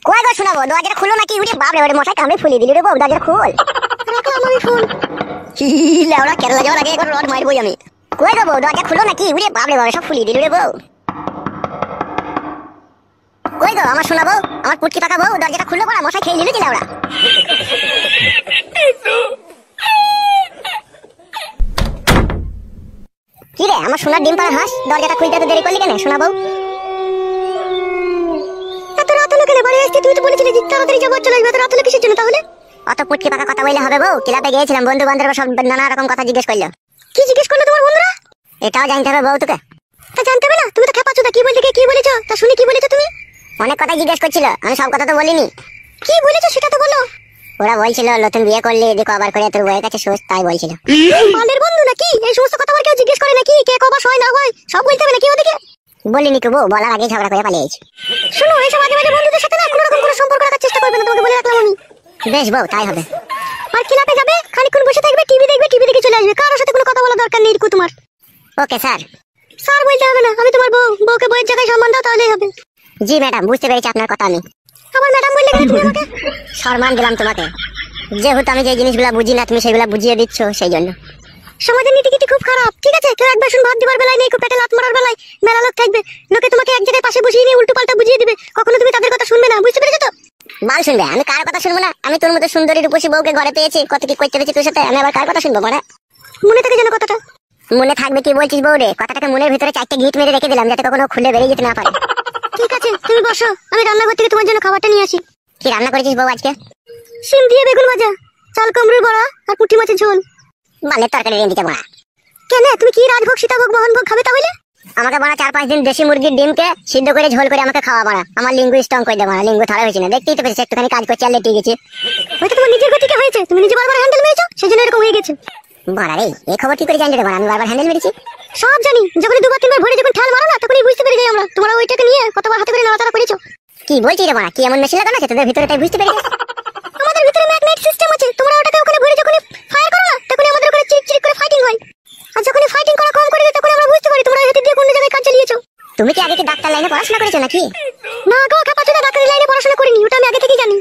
কই গো শোনাবো, দরজাটা খুলো নাকি? উড়ে বাপ রে, ওরে মশাই কামড়ে ফুলিয়ে দিলি রে বউ, দরজাটা খুল। রাখলাম আমি ফোন। লেওড়া, কেরালা যাওয়ার আগে একবার রড মারবই আমি। কই গো বউ, দরজা খুলো নাকি? উড়ে বাপ রে, সব ফুলিয়ে দিলি রে বউ। কই গো আমার শোনাবো, আমার পুটকি টাকা বউ, দরজাটা খুললো পড়া, মশাই খেয়ে নিলি লেওড়া। কি রে আমার সোনার ডিম পাড়া হাঁস, দরজাটা খুলতে তো দেরি করলি কেন শোনা বউ? এত রাত হলো কেন বাড়ি আসতে? তুই তো বলেছিলি যে তাড়াতাড়ি যাবো, চলে আসবে, এত রাত হলো কিসের জন্য তাহলে? অত পুটকি পাকা কথা বললে হবে বউ? ক্লাবে গিয়েছিলাম, বন্ধু বান্ধব সব নানা রকম কথা জিজ্ঞেস করলো। কি জিজ্ঞেস করলো তোমার বন্ধুরা? এটাও জানতে হবে বউ তোকে? তা জানতে হবে না? তুমি তো খেপাচ্ছো, তা কি বলতে কি বলেছো? তা শুনি কি বলেছো তুমি? অনেক কথা জিজ্ঞেস করছিল, আমি সব কথা তো বলিনি। কি বলেছো সেটা তো বলো। ওরা বলছিল নতুন বিয়ে করলে যদি কবার করে তোর বউয়ের কাছে শোস, তাই বলছিল। মালের বন্ধু নাকি? এই সমস্ত কথা আমার কেউ জিজ্ঞেস করে নাকি? কে কবার হয় না হয় সব বলতে হবে নাকি ওদিকে? বলিনি তো বউ, বলার আগে ঝগড়া করে পালিয়েছি। শোনো, এইসব আজে বাজে বন্ধুদের সাথে না কোনো রকম কোনো সম্পর্ক রাখার চেষ্টা করবে না, তোমাকে বলে রাখলাম আমি। বেশ বউ, তাই হবে। আর ক্লাবে যাবে, খানিকক্ষণ বসে থাকবে, টিভি দেখবে, টিভি দেখে চলে আসবে, কারোর সাথে কোনো কথা বলা দরকার নেই তোমার। Okay sir. স্যার বলতে হবে না, আমি তোমার বউ, বউকে বউয়ের জায়গায় সম্মান দাও তাহলেই হবে। জি ম্যাডাম, বুঝতে পেরেছি আপনার কথা আমি। আমার ম্যাডাম বললে কেন তুমি আমাকে? সম্মান দিলাম তোমাকে, যেহেতু আমি যে জিনিসগুলো বুঝি না তুমি সেগুলো বুঝিয়ে দিচ্ছ, সেই জন্য। সমাজের নীতি খুব খারাপ, ঠিক আছে? কেউ এক বাসন ভাত দিবার বেলায় নেই, কেউ পেটে লাত মারার বেলায় মেলা লোক থাকবে, লোকে তোমাকে এক জায়গায় পাশে বসিয়ে নিয়ে উল্টো পাল্টা বুঝিয়ে দিবে, কখনো তুমি তাদের কথা শুনবে না, বুঝতে পেরেছো তো? বাল শুনবে, আমি কার কথা শুনবো না? আমি তোর মতো সুন্দরী রূপসী বউকে ঘরে পেয়েছি, কত কি করতে পেরেছি তোর সাথে, আমি আবার কার কথা শুনবো? মানে মনে থাকে যেন কথাটা। মনে থাকবে কি বলছিস বউ রে? কথাটাকে মনের ভিতরে 4টে গিট মেরে রেখে দিলাম, যাতে কখনো খুলে বেরিয়ে যেতে না পারে। ঠিক আছে, তুমি বসো, আমি রান্নাঘর থেকে তোমার জন্য খাবারটা নিয়ে আসি। কি রান্না করেছিস বউ আজকে? শিম দিয়ে বেগুন ভাজা, চাল কুমড়োর বড়া আর পুঁটি মাছের ঝোল। বালের তরকারি রেঁধেছে বড়া। কেন, তুমি কি রাজভোগ সীতাভোগ মোহনভোগ খাবে তাহলে? আমাকে বড়া 4-5 দিন দেশি মুরগির ডিমকে সিদ্ধ করে ঝোল করে আমাকে খাওয়া বড়া। আমার লিঙ্গু স্ট্রং করে দেবো, লিঙ্গু ধরা হয়েছে না, দেখতেই তো পেরেছি, একটুখানি কাজ করছি আর লেটে গেছি। হয়তো তোমার নিজের গতিকে হয়েছে, তুমি নিজে বারবার হ্যান্ডেল মেরেছো, সেজন্য এরকম হয়ে গেছে। বড়া রে, এই খবর কি করে জানলে রে বড়া আমি বারবার হ্যান্ডেল মেরেছি? সব জানি, যখন 2-3 বার ভরে যখন ঠাল মারো না, তখনই বুঝতে পেরে যাই আমরা তোমরা ওইটাকে নিয়ে কতবার হাতে করে নাড়াচাড়া করেছো। কি বলছিস রে বড়া? কি এমন মেশিন লাগানো আছে তোদের ভিতরে, তাই বুঝতে পেরেছিস? আমাদের ভিতরে ম্যাগনেট সিস্টেম আছে, তোমরা ওটাকে ওখানে ভরে যখন ফায়ার করো না, তখনই আমাদের ওখানে চিক করে ফাইটিং হয়। আর যখন ফাইটিং করা কম করে দেয়, তখন আমরা বুঝতে পারি তোমরা হাতে দিয়ে কোন জায়গায় কাজ চালিয়েছো। তুমি কি আগে কি ডাক্তার লাইনে পড়াশোনা করেছো নাকি? না গো, কাপাচুদা ডাক্তারি লাইনে পড়াশোনা করিনি, ওটা আমি আগে থেকেই জানি।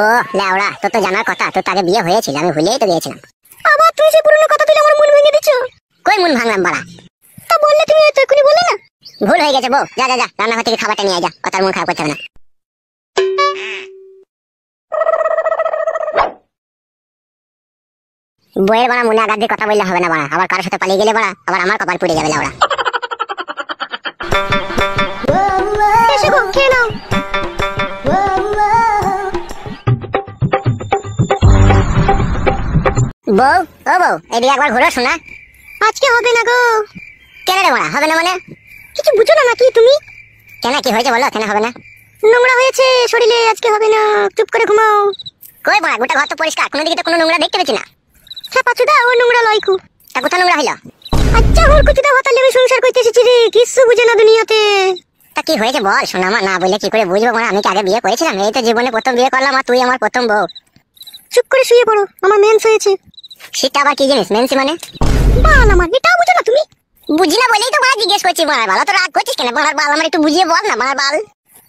ও লেওড়া, তোর তো জানার কথা, তোর তো আগে বিয়ে হয়েছিল, আমি ভুলেই তো গিয়েছিলাম। আবার তুমি সেই পুরনো কথা তুলে আমার মন ভেঙে দিচ্ছ। কই মন ভাঙলাম বড়া? তা বললে তুমি তো এক্ষুনি বললে না। ভুল হয়ে গেছে বউ, যা যা যা, রান্নাঘর থেকে খাবারটা নিয়ে যা, কথার মন খারাপ করতে হবে না। বইয়ের বাড়া মনে আঘাত দিয়ে কথা বললে হবে না বাড়া, আবার কারোর সাথে পালিয়ে গেলে বাড়া আবার আমার কপাল পুড়ে যাবে লাউড়া। এসে গো, খেয়ে নাও। বউ, ও বউ, এদিকে একবার ঘুরো শোনা। আজকে হবে না গো। কেন রে বাড়া হবে না মানে? কিছু বুঝো না নাকি তুমি? কেন, কি হয়েছে বলো, কেন হবে না? নোংরা হয়েছে শরীরে, আজকে হবে না, চুপ করে ঘুমাও। কই বাড়া, গোটা ঘর তো পরিষ্কার, কোনো দিকে তো কোনো নোংরা দেখতে পেছি না। হ্যাঁ পাচুদা, ও নোংরা লয় খুব। তা কোথা নোংরা হইলো? আচ্ছা ওর কুচুদা হতালে আমি সংসার করতে এসেছি রে, কিছু বুঝে না দুনিয়াতে। তা কি হয়েছে বল শোনা, আমার না বললে কি করে বুঝবো? মানে আমি কি আগে বিয়ে করেছিলাম? এই তো জীবনে প্রথম বিয়ে করলাম, আর তুই আমার প্রথম বউ। চুপ করে শুয়ে পড়ো, আমার মেন্স হয়েছে। সেটা আবার কি জিনিস মেন্সি মানে? বাল আমার, এটাও বুঝো না তুমি? বুঝি না বলেই তো বাড়া জিজ্ঞেস করছি। মার বাল, তো রাগ করছিস কেন? মার বাল আমার একটু বুঝিয়ে বল না, মার বাল।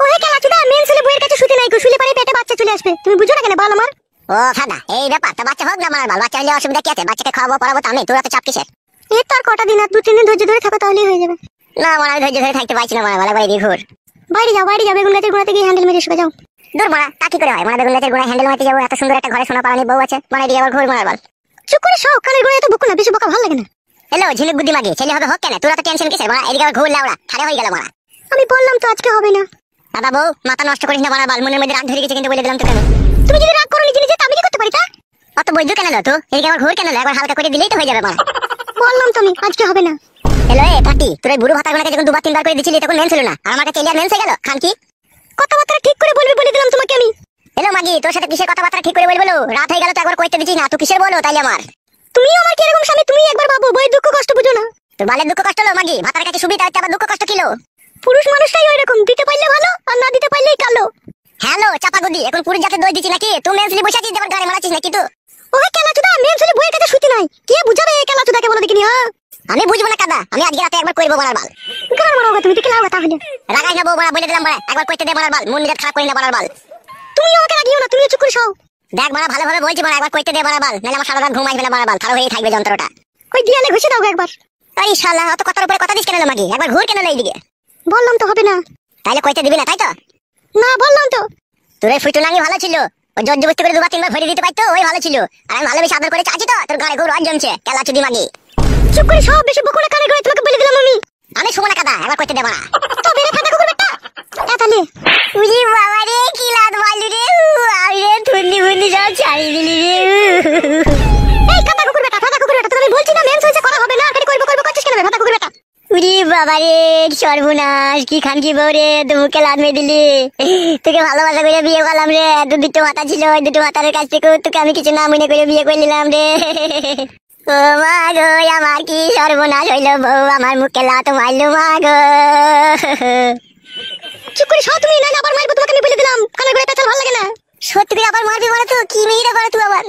ও হে কালাচুদা, মেন্স হলে বইয়ের কাছে শুতে নাই গো, শুলে পারে পেটে বাচ্চা চলে আসবে, তুমি বুঝো না কেন বাল আমার? ও ফাদা, এই ব্যাপার, তা বাচ্চা হোক না মার বাল, বাচ্চা হলে অসুবিধা কি আছে? বাচ্চাকে খাওয়াবো পড়াবো তো আমি, তোরা তো চাপ কিসের? এই তো আর কটা দিন, আর 2-3 দিন ধৈর্য ধরে থাকো তাহলেই হয়ে যাবে। না আমার আমি ধৈর্য ধরে থাকতে পারছি না, মার বাল বাইরে ঘুর। বাইরে যাও, বাইরে যাও, বেগুন গাছের গোড়াতে গিয়ে হ্যান্ডেল মেরে শুয়ে যাও। দূর মারা, তা কি করে হয়? মানে বেগুন গাছের গোড়ায় হ্যান্ডেল মারতে যাবো? এত সুন্দর একটা ঘরে সোনা পালানি বউ আছে, মানে দিয়ে আবার ঘুর মার বাল। চুপ করে সব কানের গোড়ায় তো বকো না, বেশি বকা ভালো লাগে না। হ্যালো ঝিনুক বুদ্ধি মাগি, ছেলে হবে হোক কেন, তোরা তো টেনশন কিসের? মারা এদিকে আবার ঘুর লাউড়া, ঠাড়া হয়ে গেল মারা। আমি বললাম তো আজকে হবে না। দাদা বউ মাথা নষ্ট করিস না মার বাল, মনের মধ্যে রাগ ধরে গেছে কিন্তু বলে দিলাম তো কেন? তুমি যদি রাগ করো নিজে নিজে, আমি কি করতে পারি তা? অত বৈধ কেন লো তো, এদিকে আবার ঘুর কেন লো, একবার হালকা করে দিলেই তো হয়ে যাবে মারা। বললাম তো আমি আজকে হবে না। হ্যালো এ পাটি, তোর এই বুড়ো ভাতার গুলোকে যখন 2-3 বার করে দিছিলি তখন মেন ছিল না, আর আমার কাছে এলিয়া মেন হয়ে গেল। খান কি কথাবার্তা ঠিক করে বলবি বলে দিলাম তোমাকে আমি। হ্যালো মাগি, তোর সাথে কিসের কথাবার্তা ঠিক করে বলবো? রাত হয়ে গেল তো একবার কইতে দিছিস না, তুই কিসের বলো তাইলে আমার? তুমিও আমার কি এরকম স্বামী? তুমি একবার ভাবো, বই দুঃখ কষ্ট বুঝো না। তোর বালের দুঃখ কষ্ট হলো মাগি, ভাতার কাছে সুবিধা হচ্ছে, আবার দুঃখ কষ্ট কিলো? পুরুষ মানুষটাই ওই রকম, দিতে পারলে ভালো আর না দিতে পারলেই কালো। হ্যালো চাপা গুদি, এখন পুরুষ জাতে দই দিছি নাকি? তুই মেনসলি বসে আছিস, দেবার গাড়ি মারাছিস নাকি তুই? ওই কেলাচুদা, মেনসলি বইয়ের কাছে শুতে নাই, কে বুঝাবে এই কেলাচুদাকে বলো দেখিনি? হ্যাঁ আমি বুঝবো না কাদা, আমি আজকে রাতে একবার কইরবো মারার বাল। গান মারাও তুমি, ঠিক লাও তাহলে। রাগাই না বউ মারা, বলে দিলাম মারা, একবার কইতে দে মারার বাল, মন নিজে খারাপ করি না মারার বাল। তুমি আমাকে রাগিও না, তুমি চুপ করে শোও। দেখ মারা ভালোভাবে বলছি মারা, একবার কইতে দে মারার বাল, নালে আমার সারা রাত ঘুম আসবে না মারার বাল, খারাপ হয়েই থাকবে যন্ত্রটা। ওই দিয়ালে ঘষে দাও একবার। এই শালা অত কথার উপরে কথা দিস কেন মাগি? একবার ঘুর কেন এইদিকে? বললাম তো হবে না। তাইলে কইতে দিবি না তাই তো? না বললাম তো। তোর এই ফুটুনাঙ্গি ভালো ছিল, ওই জর্জবস্তি করে 2-3 বার ভরে দিতে পারতো, ওই ভালো ছিল। আর আমি ভালোবেসে আদর করে চাচ্ছি তো, তোর গাড়ি খুব রজ জমছে কেলাচুদি মাগি। চুপ করে সব, বেশি বকুনা কানে করে তোমাকে বলে দিলাম আমি। আমি শুবো না কাদা, একবার কইতে দে মারা। তো বেরে ফাটা কুকুর বেটা এতালে। উজি বাবা রে, কি লাদ মারলি রে, আই রে থুন্নি মুন্নি সব ছাড়ি দিলি রে। এই কাদা কুকুর বেটা, ফাটা কুকুর বেটা, তোকে আমি বলছি না মেন্স হইছে, করা হবে না, খালি করব করছিস কেন ফাটা কুকুর বেটা? উজি বাবা বাবারে সর্বনাশ, কি খান কি বউ রে, তুই মুখে লাদ মেয়ে দিলি। তোকে ভালোবাসা করে বিয়ে করলাম রে, দুটো ভাতা ছিল, ওই দুটো ভাতারের কাছ থেকে তোকে আমি কিছু না মনে করে বিয়ে করে নিলাম রে। ও মা গো, আমার কি সর্বনাশ হইল, বউ আমার মুখে লাত মারলো মা গো। চুপ করে সব তুমি, নাহলে আবার মারবো তোমাকে, আমি বলে দিলাম। কানে করে পেঁচাল ভালো লাগে না। সত্যি করে আবার মারবি বলে তো, কি মেয়েরা করে তুই আবার?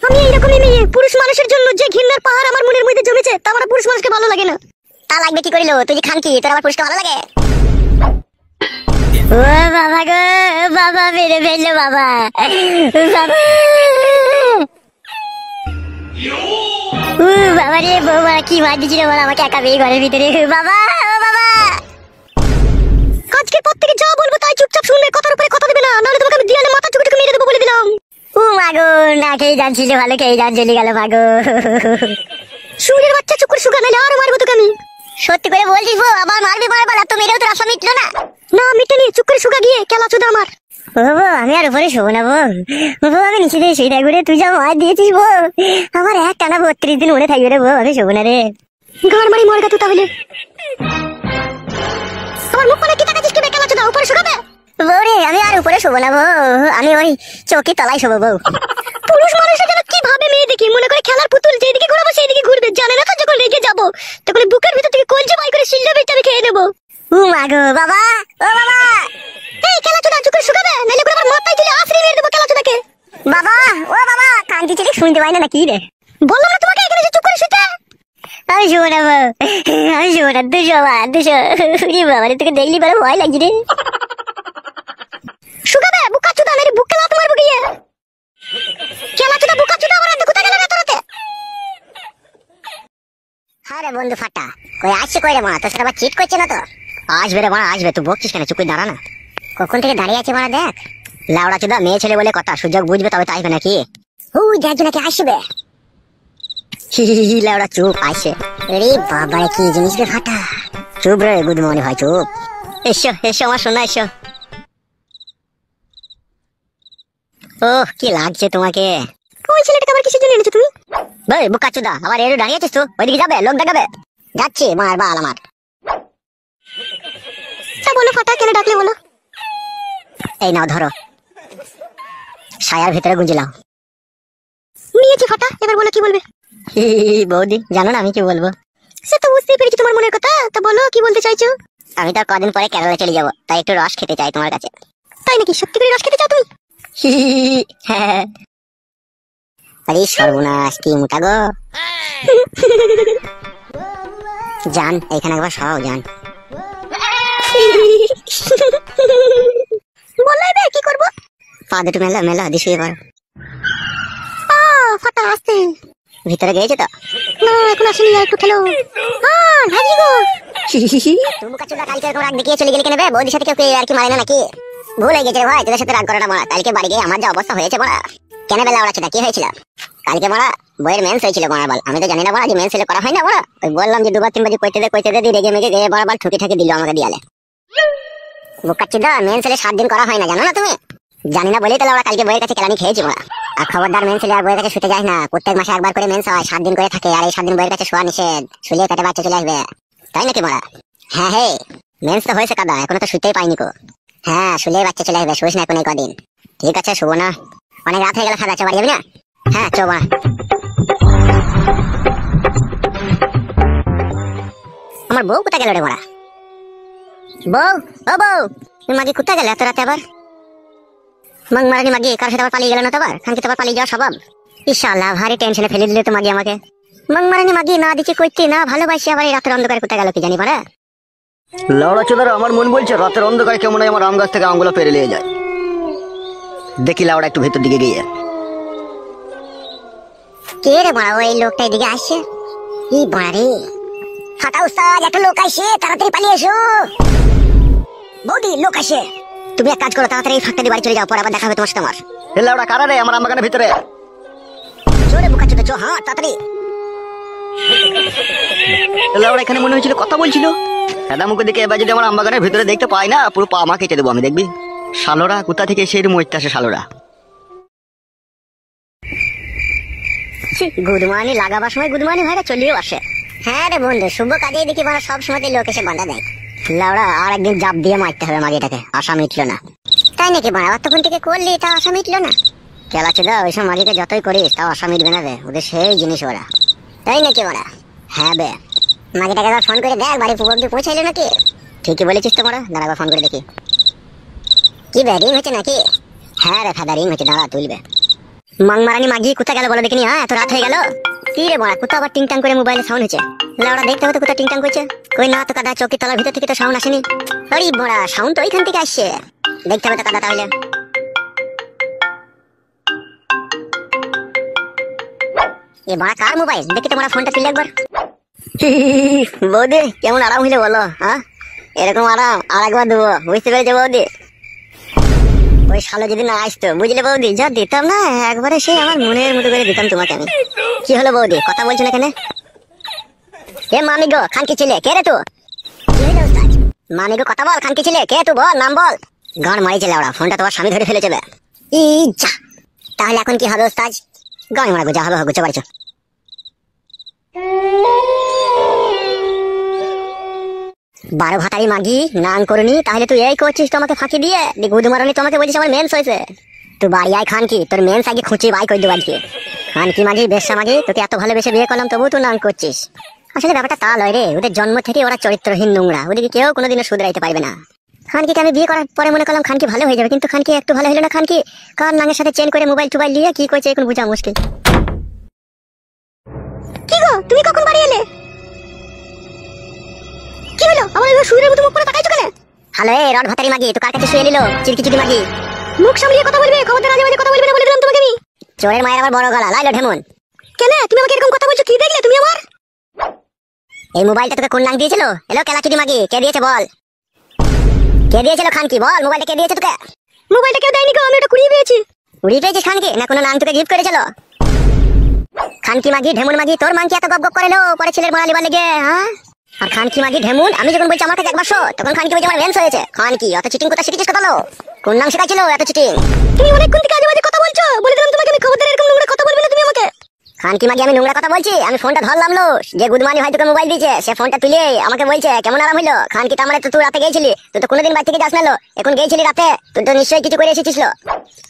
আমি এইরকমই মেয়ে, পুরুষ মানুষের জন্য যে ঘৃণার পাহাড় আমার মনের মধ্যে জমেছে, তা আমার পুরুষ মানুষকে ভালো লাগে না। তা লাগবে কি করিল, তুই যে খান কি, তোর আবার পুরুষকে ভালো লাগে? ও বাবা গো, বাবা মেরে ফেললো বাবা, বাবা। বাবা রে, বৌমা কি মার দিচ্ছিল বল আমাকে একা পেয়ে ঘরের ভিতরে। বাবা, ও বাবা। আজকের পর থেকে যা বলবো তাই চুপচাপ শুনবে, কথার উপরে কথা দেবে না, নাহলে তোমাকে আমি দিয়ালে মাথা চুকে মেরে দেবো বলে দিলাম। ও মাগো, না খেয়ে জানছিল ভালো, খেয়ে জান চলে গেল মাগো। সুরের বাচ্চা, চুপ করে শুকা, নাহলে আরো মারবো তোকে আমি। সত্যি করে বলছিস বউ, আবার মারবি মারবার, তো মেরেও তো রাস্তা মিটলো না। না মিটেনি, চুপ করে শুকা গিয়ে কেলা চোদা আমার। ও বউ, আমি আর উপরে শোবো না বউ, বউ আমি নিচে দিয়ে শুয়ে থাকবো রে, তুই যা মার দিয়েছিস বউ, আমার এক টানা 32 দিন মনে থাকবে রে বউ, আমি শোবো না রে। ঘর মারি মরগা তুই তাহলে। আমার মুখ মানে কি তাকাচ্ছিস কি, কেলা চোদা, উপরে শুকাবে? বউ রে, আমি আর উপরে শোবো না বউ, আমি ওই চৌকি তলায় শোবো বউ। পুরুষ মানুষের জন্য কি ভাবে মেয়ে দেখি, মনে করে খেলার পুতুল, যেদিকে ঘোরাবো সেইদিকে ঘুরবে, জানে না তো যখন রেগে যাবো তখন বুকের ভিতর থেকে কলজে বাই করে শিল্লা বেচে আমি খেয়ে নেবো। ও মাগো বাবা, ও বাবা। এই খেলা চোদা, চুপ করে শুকাবে, নাহলে করে আমার মাথায় তুলে আছড়ে মেরে দেবো খেলা চোদাকে। বাবা, ও বাবা, কান্তি ছেলে শুনতে পাই না নাকি রে? বললাম না তোমাকে এখানে চুপ করে শুতে। আমি শোবো না বউ, আমি শোবো না, দুশো বাবা, দুশো। বাবা রে, তোকে দেখলি বলে ভয় লাগছে রে। শুকাবে বুকা চোদা, নাহলে বুকে লাত মারবো গিয়ে। খেলা চোদা, বুকা চোদা, আমার হাতে কোথায় গেল রাতে রাতে? হ্যাঁ রে বন্ধু ফাটা, কই আসছে কই রে মা, তোর সাথে আবার চিট করছে না তো? আসবে রে মা, আসবে, তুই বকছিস কেন, চুপ করে দাঁড়া না। কখন থেকে দাঁড়িয়ে আছে মারা, দেখ। লাউড়া চোদা, মেয়ে ছেলে বলে কথা, সুযোগ বুঝবে তবে তো আসবে নাকি? ও দেখবে নাকি আসবে? লাউড়া চুপ, আসছে। রে বাবা, কি জিনিস রে ফাটা। চুপ রে, গুড মর্নিং ভাই, চুপ। এসো এসো আমার সোনা, এসো। ওহ, কি লাগছে তোমাকে? ওই ছেলেটাকে আবার কিসের জন্য এনেছো তুমি? ভাই বুকাচোদা, আবার এর দাঁড়িয়ে আছিস তো, ওইদিকে যাবে, লোক দেখাবে। যাচ্ছি, মার বাল আমার। তা বলো ফাটা, কেন ডাকলে বলো? এই নাও ধরো, ছায়ার ভিতরে গুঁজিলাও। নিয়েছি ফাটা, এবার বলো কি বলবে? বৌদি, জানো না আমি কি বলবো? সে তো বুঝতেই পেরেছি তোমার মনের কথা, তা বলো কি বলতে চাইছো? আমি তো কদিন পরে কেরালা চলে যাবো, তাই একটু রস খেতে চাই তোমার কাছে। তাই নাকি, সত্যি করে রস খেতে চাও তুমি? হ্যাঁ। আরে সর্বনাশ, কি মোটা গো। জান, এখানে একবার সরাও জান। বললাইবে কি করবো? পা দুটো মেলা মেলা দিয়ে শুয়ে পড়ো। ফাটা আসতে ভিতরে গিয়েছে তো? না এখন আসেনি, একটু খেলো। ভাজি গো। তুমি কাচুদা, কালকে এরকম রাগ দেখিয়ে চলে গেলে কেন বে? বৌদির সাথে কেউ আর কি মারে না নাকি? ভুল হয়ে গেছে ভাই, তোদের সাথে রাগ করাটা মারা। কালকে বাড়ি গিয়ে আমার যা অবস্থা হয়েছে মারা। কেন বেলা ওরা কি হয়েছিল কালকে মারা? বইয়ের মেন্স হয়েছিল মারা বল, আমি তো জানি না মারা যে মেন্স হলে করা হয় না মারা। ওই বললাম যে দুবার তিনবার কইতে দে রেগে মেগে গিয়ে বরাবর ঠুকি ঠাকি দিল আমাকে দিয়ালে। বুকাচ্ছিদা, মেন্স হলে 7 দিন করা হয় না, জানো না তুমি? জানি না বলেই তাহলে ওরা কালকে বইয়ের কাছে কেলানি খেয়েছি মারা। আর খবরদার, মেন্স হলে আর বইয়ের কাছে শুতে যাস না, প্রত্যেক মাসে একবার করে মেন্স হয়, 7 দিন করে থাকে, আর এই 7 দিন বইয়ের কাছে শোয়া নিষেধ, শুলে পেটে বাচ্চা চলে আসবে। তাই নাকি মারা? হ্যাঁ হে, মেন্স তো হয়েছে কাদা, এখনো তো শুতেই পাইনি কো। হ্যাঁ, শুলে বাচ্চা চলে আসবে, শুইস না এখন এই কদিন। ঠিক আছে, শুবো না, অনেক রাত হয়ে গেল, খাওয়া বাড়ি যাবি না? হ্যাঁ চো মা। আমার বউ কোথায় গেল রে মারা? বউ, ও বউ, তুমি মাগি কোথায় গেলে এত রাতে আবার? মং মারানি মাগি কার সাথে আবার পালিয়ে গেল না তো আবার? খানকে তো আবার পালিয়ে যাওয়া স্বভাব। ইনশাআল্লাহ, ভারী টেনশনে ফেলে দিলে তো মাগি আমাকে। মং মারানি মাগি না দিচ্ছে কইতে, না ভালোবাসি, আবার এই রাতের অন্ধকারে কোথায় গেল কি জানি পারে। লাউড়া চোদারা, আমার মন বলছে রাতের অন্ধকারে কেমন হয় আমার আম গাছ থেকে আমগুলো পেরে নিয়ে যায়। দেখি লাউড়া একটু ভেতর দিকে গিয়ে। কে রে বড়া, ওই লোকটা এদিকে আসছে? কি বড়া রে? ফাটা উস্তাদ, একটা লোক আসছে, তাড়াতাড়ি পালিয়ে এসো। বৌদি, লোক আসে। তুমি এক কাজ করো, তাড়াতাড়ি এই ফাঁকটা দিয়ে বাড়ি চলে যাও, পরে আবার দেখা হবে তোমার সাথে আমার। এ লাউড়া কারা রে আমার আম বাগানের ভিতরে? চোরে বুকাচ্ছিদা, চো, হ্যাঁ তাড়াতাড়ি। লাউড়া এখানে মনে হয়েছিল কথা বলছিল। দাদা মুখে দিকে এবার যদি আমার আম বাগানের ভিতরে দেখতে পাই না, পুরো পা মা কেটে দেবো আমি, দেখবি। শালোরা কোথা থেকে সেই মরতে আসে শালোরা। গুদমানি লাগাবার সময় গুদমানি ভাইরা চলিয়েও আসে। হ্যাঁ রে বন্ধু, শুভ কাজেই দেখি বড় সব সময় লোক এসে বাঁধা দেয়। লাউড়া আর একদিন জাপ দিয়ে মারতে হবে মাগিটাকে, আশা মিটলো না। তাই নাকি বড়? তখন থেকে করলি তা আশা মিটলো না? কেলাচুদা ওইসব মাগিকে যতই করিস তাও আশা মিটবে না রে, ওদের সেই জিনিস ওরা। তাই নাকি বড়? হ্যাঁ বে, মাগিটাকে একবার ফোন করে দেখ বাড়ি পূর্ব অব্দি পৌঁছাইলো নাকি। ঠিকই বলেছিস তো বড়, দাঁড়া একবার ফোন করে দেখি। কি বে, রিং হচ্ছে নাকি? হ্যাঁ রে ফাদা, রিং হচ্ছে, দাঁড়া তুলবে। মাংমারানি মাগি কোথায় গেল বলো দেখিনি? হ্যাঁ এত রাত হয়ে গেল। কি রে বড়া, কোথাও আবার টিংটাং করে মোবাইলে সাউন্ড হচ্ছে। লাউড়া দেখতে হবে তো কোথায় টিংটাং করছে। কই না তো কাদা, চৌকি তলার ভিতর থেকে তো সাউন্ড আসেনি। আরে বড়া, সাউন্ড তো ওইখান থেকে আসছে, দেখতে হবে তো কাদা তাহলে। এ বড়া কার মোবাইল? দেখি তোমার ফোনটা তুলে একবার। বৌদি কেমন আরাম হইলে বলো? হ্যাঁ এরকম আরাম আর একবার দেবো, বুঝতে পেরেছো বৌদি? ওই শালো যদি না আসতো বুঝলে বৌদি, যা দিতাম না একবারে সেই আমার মনের মতো করে দিতাম তোমাকে আমি। কি হলো বৌদি, কথা বলছো না কেন? হে মামি গো, খানকি ছেলে কে রে তো? মামি গো কথা বল, খানকি ছেলে কে তুই? বল নাম বল। গান মারিছে লাউড়া, ফোনটা তোমার স্বামী ধরে ফেলে যাবে। ই যা, তাহলে এখন কি হবে ওস্তাদ? গান মারাগো, যা হবে হোক, গুছো বাড়িছো। বারো ভাতারি মাগি নাং করনি, তাহলে তুই এই করছিস তোমাকে ফাঁকি দিয়ে? গুদ মারনি তোমাকে বলছিস আমার মেন্স হয়েছে। তুই বাড়ি আয় খানকি, তোর মেন্স আগে খুঁচি বাই করে দেবো আজকে। খানকি মাগি, বেশ্যা মাগি, তোকে এত ভালোবেসে বিয়ে করলাম তবু তুই নাং করছিস। আসলে ব্যাপারটা তা লয় রে, ওদের জন্ম থেকে ওরা চরিত্রহীন নোংরা, ওদেরকে কেউ কোনোদিনও শুধরাইতে পারবে না। খানকিকে আমি বিয়ে করার পরে মনে করলাম খানকি ভালো হয়ে যাবে, কিন্তু খানকি একটু ভালো হলো না। খানকি কার নাঙের সাথে চেন করে মোবাইল টোবাইল নিয়ে কি করছে এখন বোঝা মুশকিল। কি গো, তুমি কখন বাড়ি এলে? কি হলো, আমার এবার শুয়ের মতো মুখ করে তাকাইছো কেন? হ্যালো এ রড ভাতারি মাগি, তো কার কাছে শুয়ে নিলো চিরকি চিটি মাগি? মুখ সামলিয়ে কথা বলবে, খবরদার আজে বাজে কথা বলবে না বলে দিলাম তোমাকে আমি। চোরের মায়ের আবার বড় গলা, লাইলো ঢেমন। কেন তুমি আমাকে এরকম কথা বলছো? কি দেখলে তুমি আমার? এই মোবাইলটা তোকে কোন নাং দিয়েছিল? এলো কেলা চিটি মাগি, কে দিয়েছে বল? কে দিয়েছিল খানকি বল, মোবাইলটা কে দিয়েছে তোকে? মোবাইলটা কেউ দেয়নি গো, আমি ওটা কুড়িয়ে পেয়েছি। কুড়িয়ে পেয়েছিস খানকি, না কোনো নাং তোকে গিফট করেছিল? খানকি মাগি ঢেমন মাগি, তোর মাংকি এত গপ গপ করে লো পরে ছেলের মারা লিবার লেগে, হ্যাঁ? আর খানকি মাগি ঢেমুন, আমি যখন বলছি আমার কাছে একবার শো, তখন খানকি বলছে আমার ভেন্স হয়েছে। খানকি অত চিটিং কথা শিখেছিস কথা লো? কোন নাম শেখাইছিল এত চিটিং? তুমি অনেকক্ষণ থেকে আজে বাজে কথা বলছো, বলে দিলাম তোমাকে আমি, খবরদার এরকম নোংরা কথা বলবে না তুমি আমাকে। খানকি মাগি আমি নোংরা কথা বলছি? আমি ফোনটা ধরলাম লো, যে গুদমানি ভাই তোকে মোবাইল দিয়েছে সে ফোনটা তুলে আমাকে বলছে কেমন আরাম হইলো। খানকি তার মানে তো তুই রাতে গেছিলি, তুই তো কোনোদিন বাড়ি থেকে যাস না লো, এখন গেছিলি রাতে, তুই তো নিশ্চয়ই কিছু করে এসেছিস লো।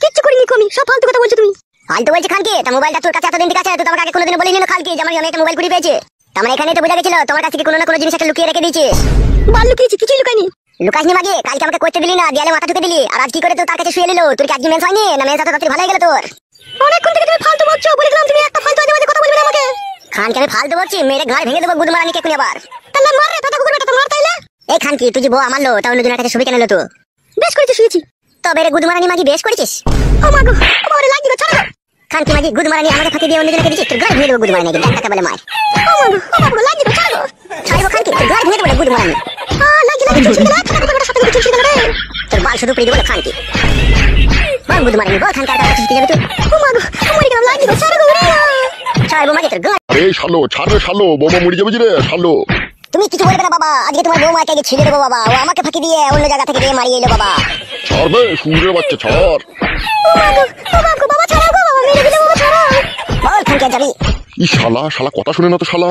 কিচ্ছু করিনি আমি, সব ফালতু কথা বলছো তুমি। ফালতু বলছি খানকি, তা মোবাইলটা তোর কাছে এতদিন ঠিক আছে, তুই তো আমাকে আগে কোনোদিন বলিনি না খানকি যে আমি একটা মোবাইল কুড়িয়ে পেয়েছি। তার মানে এখানেই তো বোঝা গেছিল তোমার কাছে কি কোনো না কোনো জিনিস একটা লুকিয়ে রেখে দিয়েছিস। বাল লুকিয়েছি, কিছুই লুকাইনি। লুকাসনি মাগি, কালকে আমাকে করতে দিলি না, দেয়ালে মাথা ঠুকে দিলি, আর আজ কি করে তুই তার কাছে শুয়ে নিলো? তোর কি আজকে মেন্স হয়নি? না মেন্স এত তাড়াতাড়ি ভালো হয়ে গেল তোর? অনেকক্ষণ থেকে তুমি ফালতু বলছো, বলে দিলাম তুমি একটা ফালতু আজে বাজে কথা বলবে না আমাকে। খানকে আমি ফালতু বলছি? মেরে ঘাড় ভেঙে দেবো গুদমারানি কে কোনি আবার। তাহলে মার রে দাদা কুকুর বেটা, তো মার তাইলে। এই খানকি তুই যে বউ আমার লো, তা অন্যজনের কাছে শুবি কেন লো? তুই বেশ করেছিস, শুয়েছি। তবে রে গুদমারানি মাগি বেশ করেছিস। ও মা গো, আমারে লাগি গো, ছাড়ো। খানকি মাগি গুদমারানি আমাকে ফাঁকি দিয়ে অন্যজনকে দিছিস, তোর ঘাড় ভেঙে দেবো গুদমারানি, দেখ বলে মার। ও মা গো লাগি গো, ছাড়ো। ছাড়বো খানকি, তোর ঘাড় ভেঙে দেবো গুদমারানি। লাগি লাগি চুপ করে না, কথা সাথে চুপ করে রে। তোর বাল শুধু পেড়ে দেবো খানকি। বল গুদমারানি বল, খানকার কাছে শিখতে যাবে তুই? ও মা গো, মরে গেলাম, লাগি গো, ছাড়ো গো রে। ছাড়বো মাগি তোর ঘাড়। আরে শালো ছাড় রে শালো, বোমা মরে যাবে রে শালো। তুমি কিছু বলবে না বাবা, আজকে তোমার বৌমাকে আগে ছিঁড়ে দেবো বাবা, ও আমাকে ফাঁকি দিয়ে অন্য জায়গা থেকে দিয়ে মারিয়ে এলো বাবা। ছাড়বে শুয়ের বাচ্চা, ছাড়। ও মা গো, বাবা ছাড়ো গো, বাবা মেরে দিলে, বাবা ছাড়ো। বল খানকে যাবি? ই শালা, শালা কথা শুনে না তো শালা।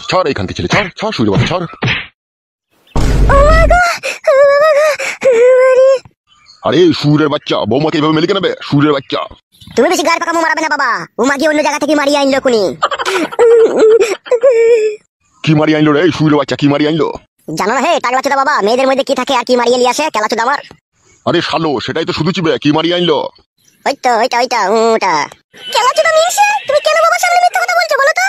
ছাড় এইখানকে ছেলে, ছাড় ছাড় শুয়ের বাচ্চা, ছাড়। ও মা গো, বাবা গো, মারি। আরে সুরের বাচ্চা, বৌমাকে এইভাবে মেলে কেন বে? সুরের বাচ্চা, তুমি বেশি গাড় পাকামো মারাবে না বাবা, ও মাগি অন্য জায়গা থেকে মারিয়ে আনলো কোনি। কি মারি আনলো রে? সুরের বাচ্চা কি মারি আনলো? জানো না হে টাগলা চোদা বাবা, মেয়েদের মধ্যে কি থাকে আর কি মারিয়ে নিয়ে আসে কেলা চোদা আমার। আরে শালো সেটাই তো শুধু চিবে, কি মারি আনলো? ওইটা ওটা কেলা চোদা মিনছে। তুমি কেন বাবা সামনে মিথ্যা কথা বলছো বলো তো?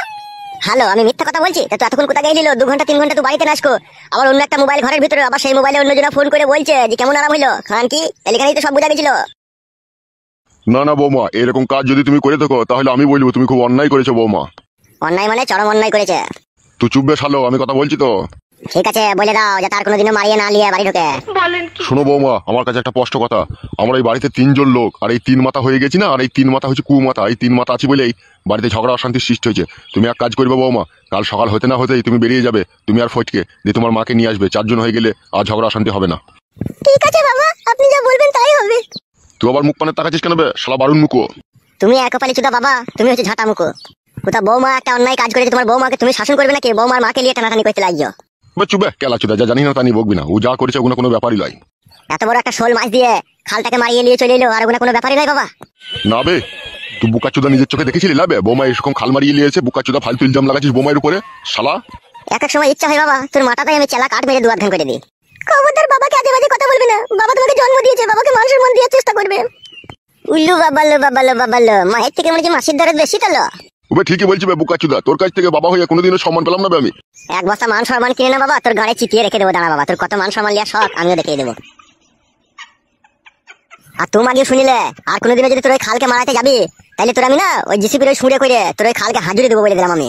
হ্যালো, আমি মিথ্যা কথা বলছি? তা তো এতক্ষণ কোথায় গেছিল? 2 ঘন্টা 3 ঘন্টা তুই বাড়িতে নাসকো, আবার অন্য একটা মোবাইল ঘরের ভিতরে, আবার সেই মোবাইলে অন্যজনা ফোন করে বলছে যে কেমন আরাম হইলো। খানকি এখানেই তো সব বোঝা গেছিল। না না বৌমা, এরকম কাজ যদি তুমি করে থাকো তাহলে আমি বলবো তুমি খুব অন্যায় করেছো বৌমা। অন্যায় মানে চরম অন্যায় করেছে। তুই চুপবে শালো, আমি কথা বলছি তো। ঠিক আছে বলে দাও যে তার কোনোদিনও মারিয়ে না নিয়ে বাড়ি ঢোকে। শোনো বৌমা, আমার কাছে একটা স্পষ্ট কথা, আমরা এই বাড়িতে 3 জন লোক, আর এই 3 মাথা হয়ে গেছি না, আর এই 3 মাথা হচ্ছে কুমাথা, এই 3 মাথা আছি বলেই বাড়িতে ঝগড়া অশান্তির সৃষ্টি হয়েছে। তুমি এক কাজ করবে বৌমা, কাল সকাল হতে না হতেই তুমি বেরিয়ে যাবে, তুমি আর ফটকে দিয়ে তোমার মাকে নিয়ে আসবে, 4 জন হয়ে গেলে আর ঝগড়া অশান্তি হবে না। ঠিক আছে বাবা, আপনি যা বলবেন তাই হবে। তুই আবার মুখ পানে তাকাচ্ছিস কেন বে শালা বারুন মুখো? তুমি একপালি চুদা বাবা, তুমি হচ্ছে ঝাঁটা মুখো। কোথা বৌমা একটা অন্যায় কাজ করেছে, তোমার বৌমাকে তুমি শাসন করবে নাকি? বৌমার মাকে নিয়ে টানাটানি করতে লাগছো। চুবে কেলা চুদা, যা জানি না তা নিয়ে বকবি না। ও যা করেছে ওগুলো কোনো ব্যাপারই নয়। এত বড় একটা শোল মাছ দিয়ে খালটাকে মারিয়ে নিয়ে চলে এলো, আর ওগুলো কোনো ব্যাপারই নয় বাবা। না বে, তুই বুকা চুদা নিজের চোখে দেখেছিলি লাবে? বৌমা এরকম খাল মারিয়ে নিয়েছে, বুকা চুদা ফালতু ইলজাম লাগাচ্ছিস বৌমায়ের উপরে শালা। এক এক সময় ইচ্ছা হয় বাবা তোর মাথাটাই আমি চেলা কাঠ মেরে দুয়ার ধান করে দিই। খবরদার বাবাকে আজে বাজে কথা বলবি না। বাবা তোমাকে জন্ম দিয়েছে, বাবাকে মান সম্মান দেওয়ার চেষ্টা করবে। উল্লু বাবালো বাবালো বাবালো, মায়ের থেকে মনে হচ্ছে মাসির দরে বেশি তোলো। ওবে ঠিকই বলছি বে বুকা চুদা, তোর কাছ থেকে বাবা হয়ে কোনোদিনও সম্মান পেলাম না বে আমি। এক বস্তা মান সম্মান কিনে না বাবা, তোর গাড়ি চিপিয়ে রেখে দেবো। দাঁড়া বাবা, তোর কত মান সম্মান লিয়া শখ আমিও দেখিয়ে দেবো। আর তুমি আগে শুনিলে আর কোনোদিনও যদি তোর ওই খালকে মারাতে যাবি, তাহলে তোর আমি না ওই জিসিপির ওই সুরে করে তোর ওই খালকে হাজুরি দেবো বলে দিলাম আমি।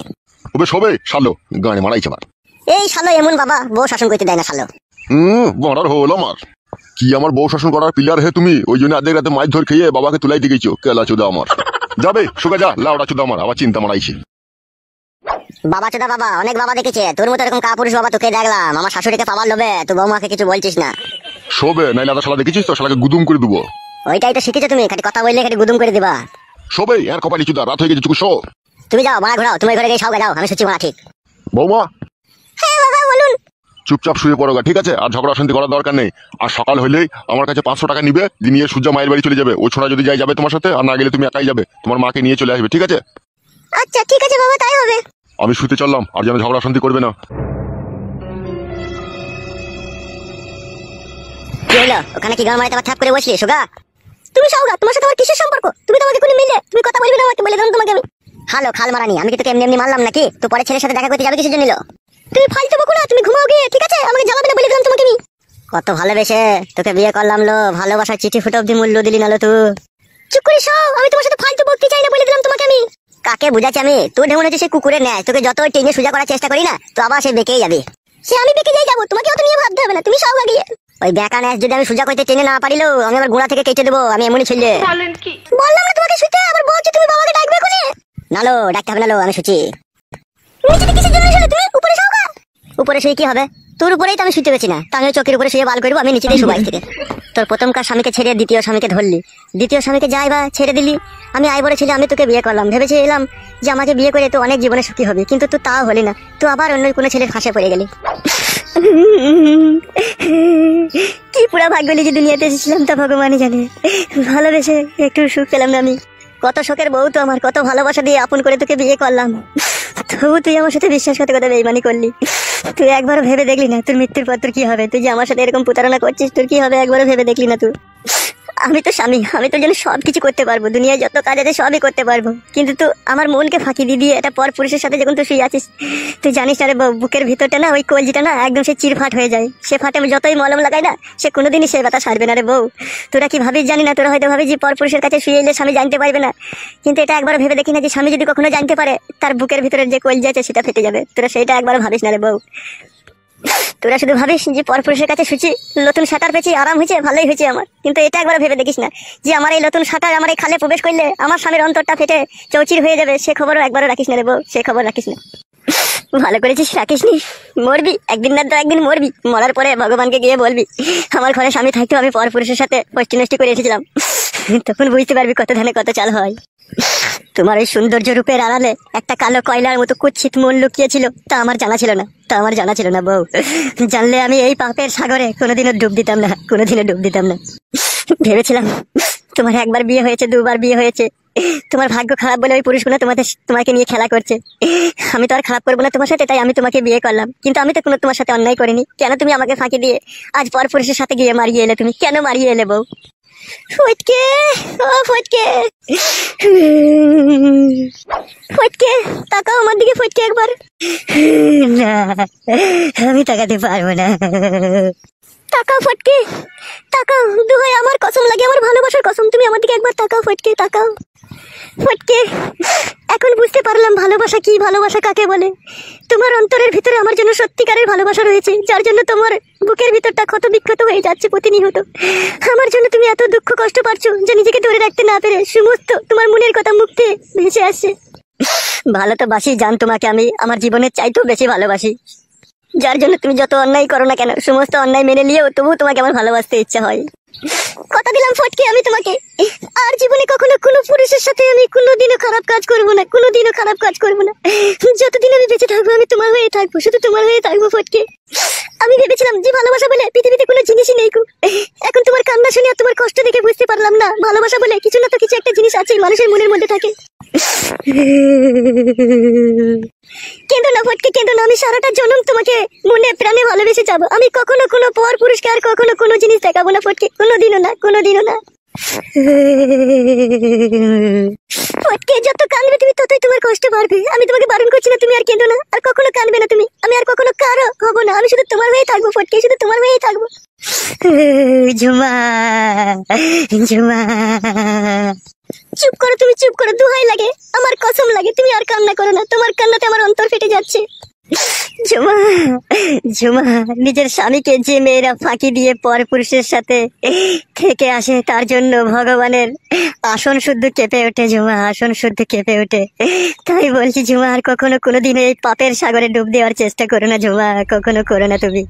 ওবে সবে শালো গানে মারাইছে আমার। এই শালো এমন বাবা, বউ শাসন করতে দেয় না শালো। বড়ার হলো আমার কি, আমার বউ শাসন করার পিলার হে তুমি। ওই জন্য আধেক রাতে মাছ ধর খেয়ে বাবাকে তুলাই দিয়ে গেছো। কেলা চুদা আমার। যাবে সুগা যা, লাউডা চুদা আমার আবার চিন্তা মারাইছে। বাবা চোদা বাবা, অনেক বাবা দেখেছে, তোর মতো এরকম কাপুরুষ বাবা তোকে দেখলাম। আমার শাশুড়িকে পাবার লোভে তুই বৌমাকে কিছু বলছিস না। শোবে নাইলে আদা শালা দেখেছিস তো, শালাকে গুদুম করে দেবো। ওইটাই তো শিখেছো তুমি, খালি কথা বললে খালি গুদুম করে দিবা। শোবে আর কপালি চুদা, রাত হয়ে গেছে চুকু শো। তুমি যাও মারা ঘোরাও, তুমি ঘরে গিয়ে সব যাও, আমি সুচি মারা ঠিক। বৌমা হ্যাঁ বাবা বলুন। চুপচাপ শুয়ে পড়োগা, ঠিক আছে? আর ঝগড়া শান্তি করার দরকার নেই। আর সকাল হলেই আমার কাছে 500 টাকা নিবে, নিয়ে সূর্য মায়ের বাড়ি চলে যাবে। ও ছোড়া যদি যাবে তোমার সাথে, আর না গেলে তুমি একাই যাবে, তোমার মাকে নিয়ে চলে আসবে, ঠিক আছে? আচ্ছা ঠিক আছে বাবা, তাই হবে। আমি শুতে চললাম, আর যেন ঝগড়া শান্তি করবে না। কি হলো ওখানে, কি গান মারাতে আবার থাপ করে বসলি সোগা? তুমি সৌগা, তোমার সাথে আমার কিসের সম্পর্ক? তুমি তো আমাকে কোনো মিলে তুমি কথা বলবি না আমাকে, বলে দিলাম তোমাকে আমি। হ্যালো খাল মারানি, আমি কি তোকে এমনি এমনি মারলাম নাকি? তো পরে ছেলের সাথে দেখা করতে যাবে কিসের জন্য? তুমি ফালতু বকো না, তুমি ঘুমাও গিয়ে, ঠিক আছে? আমাকে জ্বালাবে না বলে দিলাম তোমাকে আমি। কত ভালোবেসে তোকে বিয়ে করলাম লো, ভালোবাসার চিঠি ফুটো অব্দি মূল্য দিলি না লো তুই। চুপ করে সব, আমি তোমার সাথে ফালতু বকতে চাই না বলে দিলাম তোমাকে আমি। কাকে বুঝাচ্ছি আমি? তুই ঢেউন হচ্ছে সে কুকুরের ন্যায়, তোকে যত টেনে সোজা করার চেষ্টা করি না তো আবার সে বেঁকেই যাবে। সে আমি বেঁকে যাই যাবো, তোমাকে অত নিয়ে ভাবতে হবে না, তুমি সব গিয়ে। ওই বেকা ন্যাস যদি আমি সোজা করতে টেনে না পারিলো, আমি আবার গোড়া থেকে কেটে দেবো, আমি এমনই ছেলে। বললাম না তোমাকে শুতে, আবার বলছি তুমি বাবাকে ডাকবে কোনে? নালো ডাকতে হবে নালো, আমি শুচি। নিচে কিসের জন্য শুলে তুমি? উপরে শোগা। উপরে শুয়ে কি হবে? তোর উপরেই তো আমি শুতে পেছি না, তা আমি চোখের উপরে শুয়ে বাল করবো, আমি নিচে দিয়ে শুবাই থেকে। তোর প্রথমকার স্বামীকে ছেড়ে দ্বিতীয় স্বামীকে ধরলি, দ্বিতীয় স্বামীকে যাই বা ছেড়ে দিলি। আমি আই বড় ছেলে, আমি তোকে বিয়ে করলাম, ভেবেছিলাম যে আমাকে বিয়ে করে তো অনেক জীবনে সুখী হবে, কিন্তু তুই তাও হলি না, তুই আবার অন্য কোনো ছেলের ফাঁসে পড়ে গেলি। কি পুরা ভাগ্য নিয়ে যে দুনিয়াতে এসেছিলাম তা ভগবানই জানে। ভালোবেসে একটু সুখ পেলাম না আমি। কত শোকের বউ তো আমার, কত ভালোবাসা দিয়ে আপন করে তোকে বিয়ে করলাম, তবু তুই আমার সাথে বিশ্বাসঘাতকতা বেইমানি করলি। তুই একবারও ভেবে দেখলি না তোর মৃত্যুর পর তোর কি হবে? তুই যে আমার সাথে এরকম প্রতারণা করছিস, তোর কি হবে একবারও ভেবে দেখলি না তুই? আমি তো স্বামী, আমি তোর জন্য সবকিছু করতে পারবো, দুনিয়ায় যত কাজ আছে সবই করতে পারবো, কিন্তু তুই আমার মনকে ফাঁকি দিয়ে এটা পর পুরুষের সাথে যখন তুই শুয়ে আছিস, তুই জানিস না রে বুকের ভিতরটা না, ওই কলজিটা না একদম সে চিরফাট হয়ে যায়। সে ফাটে আমি যতই মলম লাগাই না, সে কোনোদিনই সে ব্যথা সারবে না রে বউ। তোরা কি ভাবিস জানি না, তোরা হয়তো ভাবিস যে পর পুরুষের কাছে শুয়ে এলে স্বামী জানতে পারবে না, কিন্তু এটা একবার ভেবে দেখি না যে স্বামী যদি কখনো জানতে পারে, তার বুকের ভিতরে যে কলজি আছে সেটা ফেটে যাবে। তোরা সেইটা একবার ভাবিস না রে বউ। তোরা শুধু ভাবিস যে পরপুরুষের কাছে শুচি, নতুন সাঁতার পেয়েছি, আরাম হয়েছে, ভালোই হয়েছে আমার, কিন্তু এটা একবার ভেবে দেখিস না যে আমার এই নতুন সাঁতার আমার এই খালে প্রবেশ করলে আমার স্বামীর অন্তরটা ফেটে চৌচির হয়ে যাবে। সে খবরও একবারও রাখিস না রে বউ, সে খবর রাখিস না। ভালো করেছিস রাখিস নি, মরবি একদিন না তো একদিন মরবি। মরার পরে ভগবানকে গিয়ে বলবি আমার ঘরে স্বামী থাকতেও আমি পরপুরুষের সাথে ফষ্টি নষ্টি করে এসেছিলাম, তখন বুঝতে পারবি কত ধানে কত চাল হয়। তোমার ওই সৌন্দর্য রূপের আড়ালে একটা কালো কয়লার মতো কুৎসিত মন লুকিয়েছিল, তা আমার জানা ছিল না, তা আমার জানা ছিল না বউ। জানলে আমি এই পাপের সাগরে কোনোদিনও ডুব দিতাম না, কোনোদিনও ডুব দিতাম না। ভেবেছিলাম তোমার একবার বিয়ে হয়েছে, দুবার বিয়ে হয়েছে, তোমার ভাগ্য খারাপ বলে ওই পুরুষগুলো তোমাকে নিয়ে খেলা করছে। আমি তো আর খারাপ করবো না তোমার সাথে, তাই আমি তোমাকে বিয়ে করলাম, কিন্তু আমি তো কোনো তোমার সাথে অন্যায় করিনি। কেন তুমি আমাকে ফাঁকি দিয়ে আজ পর পুরুষের সাথে গিয়ে মারিয়ে এলে? তুমি কেন মারিয়ে এলে বউ? ফটকে ও ফটকে, ফটকে তাকাও আমার দিকে, ফটকে একবার। না আমি তাকাতে পারবো না। তাকাও ফটকে, তাকাও, দুহাই আমার কসম লাগে, আমার ভালোবাসার কসম, তুমি আমার দিকে একবার তাকাও ফটকে, তাকাও। ফটকে এখন বুঝতে পারলাম ভালোবাসা কি, ভালোবাসা কাকে বলে। তোমার অন্তরের ভিতরে আমার জন্য সত্যিকারের ভালোবাসা রয়েছে, যার জন্য তোমার বুকের ভিতরটা ক্ষত বিক্ষত হয়ে যাচ্ছে প্রতিনিয়ত। আমার জন্য তুমি এত দুঃখ কষ্ট পাচ্ছো যে নিজেকে ধরে রাখতে না পেরে সমস্ত তোমার মনের কথা মুখে ভেসে আসছে। ভালো তো বাসি জান, তোমাকে আমি আমার জীবনের চাইতেও বেশি ভালোবাসি। যার জন্য তুমি যত অন্যায় করো না কেন, সমস্ত অন্যায় মেনে নিয়েও তবু তোমাকে আমার ভালোবাসতে ইচ্ছা হয়। কথা দিলাম ফটকে, আমি তোমাকে আর জীবনে কখনো কোনো পুরুষের সাথে আমি কোনোদিনও খারাপ কাজ করবো না, কোনোদিনও খারাপ কাজ করবো না। যতদিন আমি বেঁচে থাকবো আমি তোমার হয়ে থাকবো, শুধু তোমার হয়ে থাকবো ফটকে। আমি ভেবেছিলাম যে ভালোবাসা বলে পৃথিবীতে কোনো জিনিসই নেই গো। এখন তোমার কান্না শুনে আর তোমার কষ্ট দেখে বুঝতে পারলাম না ভালোবাসা বলে কিছু না তো কিছু একটা জিনিস আছে মানুষের মনের মধ্যে থাকে। কেঁদো না ফটকে, কেঁদো না। আমি সারাটা জন্ম তোমাকে মনে প্রাণে ভালোবেসে যাবো। আমি কখনো কোনো পর পুরুষকে আর কখনো কোনো জিনিস দেখাবো না ফটকে, কোনোদিনও না, কোনোদিনও না। ফটকে যত কাঁদবে তুমি ততই তোমার কষ্ট বাড়বে। আমি তোমাকে বারণ করছি না, তুমি আর কেঁদো না, আর কখনো কাঁদবে না তুমি। আমি আর কখনো কারো হবো না, আমি শুধু তোমার হয়েই থাকবো ফটকে, শুধু তোমার হয়েই থাকবো। ঝুমা, ঝুমা, চুপ করো তুমি, চুপ করো, দোহাই লাগে, আমার কসম লাগে, তুমি আর কান্না করো না। তোমার কান্নাতে আমার অন্তর ফেটে যাচ্ছে। ঝুমা, ঝুমা, নিজের স্বামীকে যে মেয়েরা ফাঁকি দিয়ে পর পুরুষের সাথে থেকে আসে তার জন্য ভগবানের আসন শুদ্ধ কেঁপে ওঠে ঝুমা, আসন শুদ্ধ কেঁপে ওঠে। তাই বলছি ঝুমা, আর কখনো কোনোদিন এই পাপের সাগরে ডুব দেওয়ার চেষ্টা করো না ঝুমা, কখনো করো না তুমি।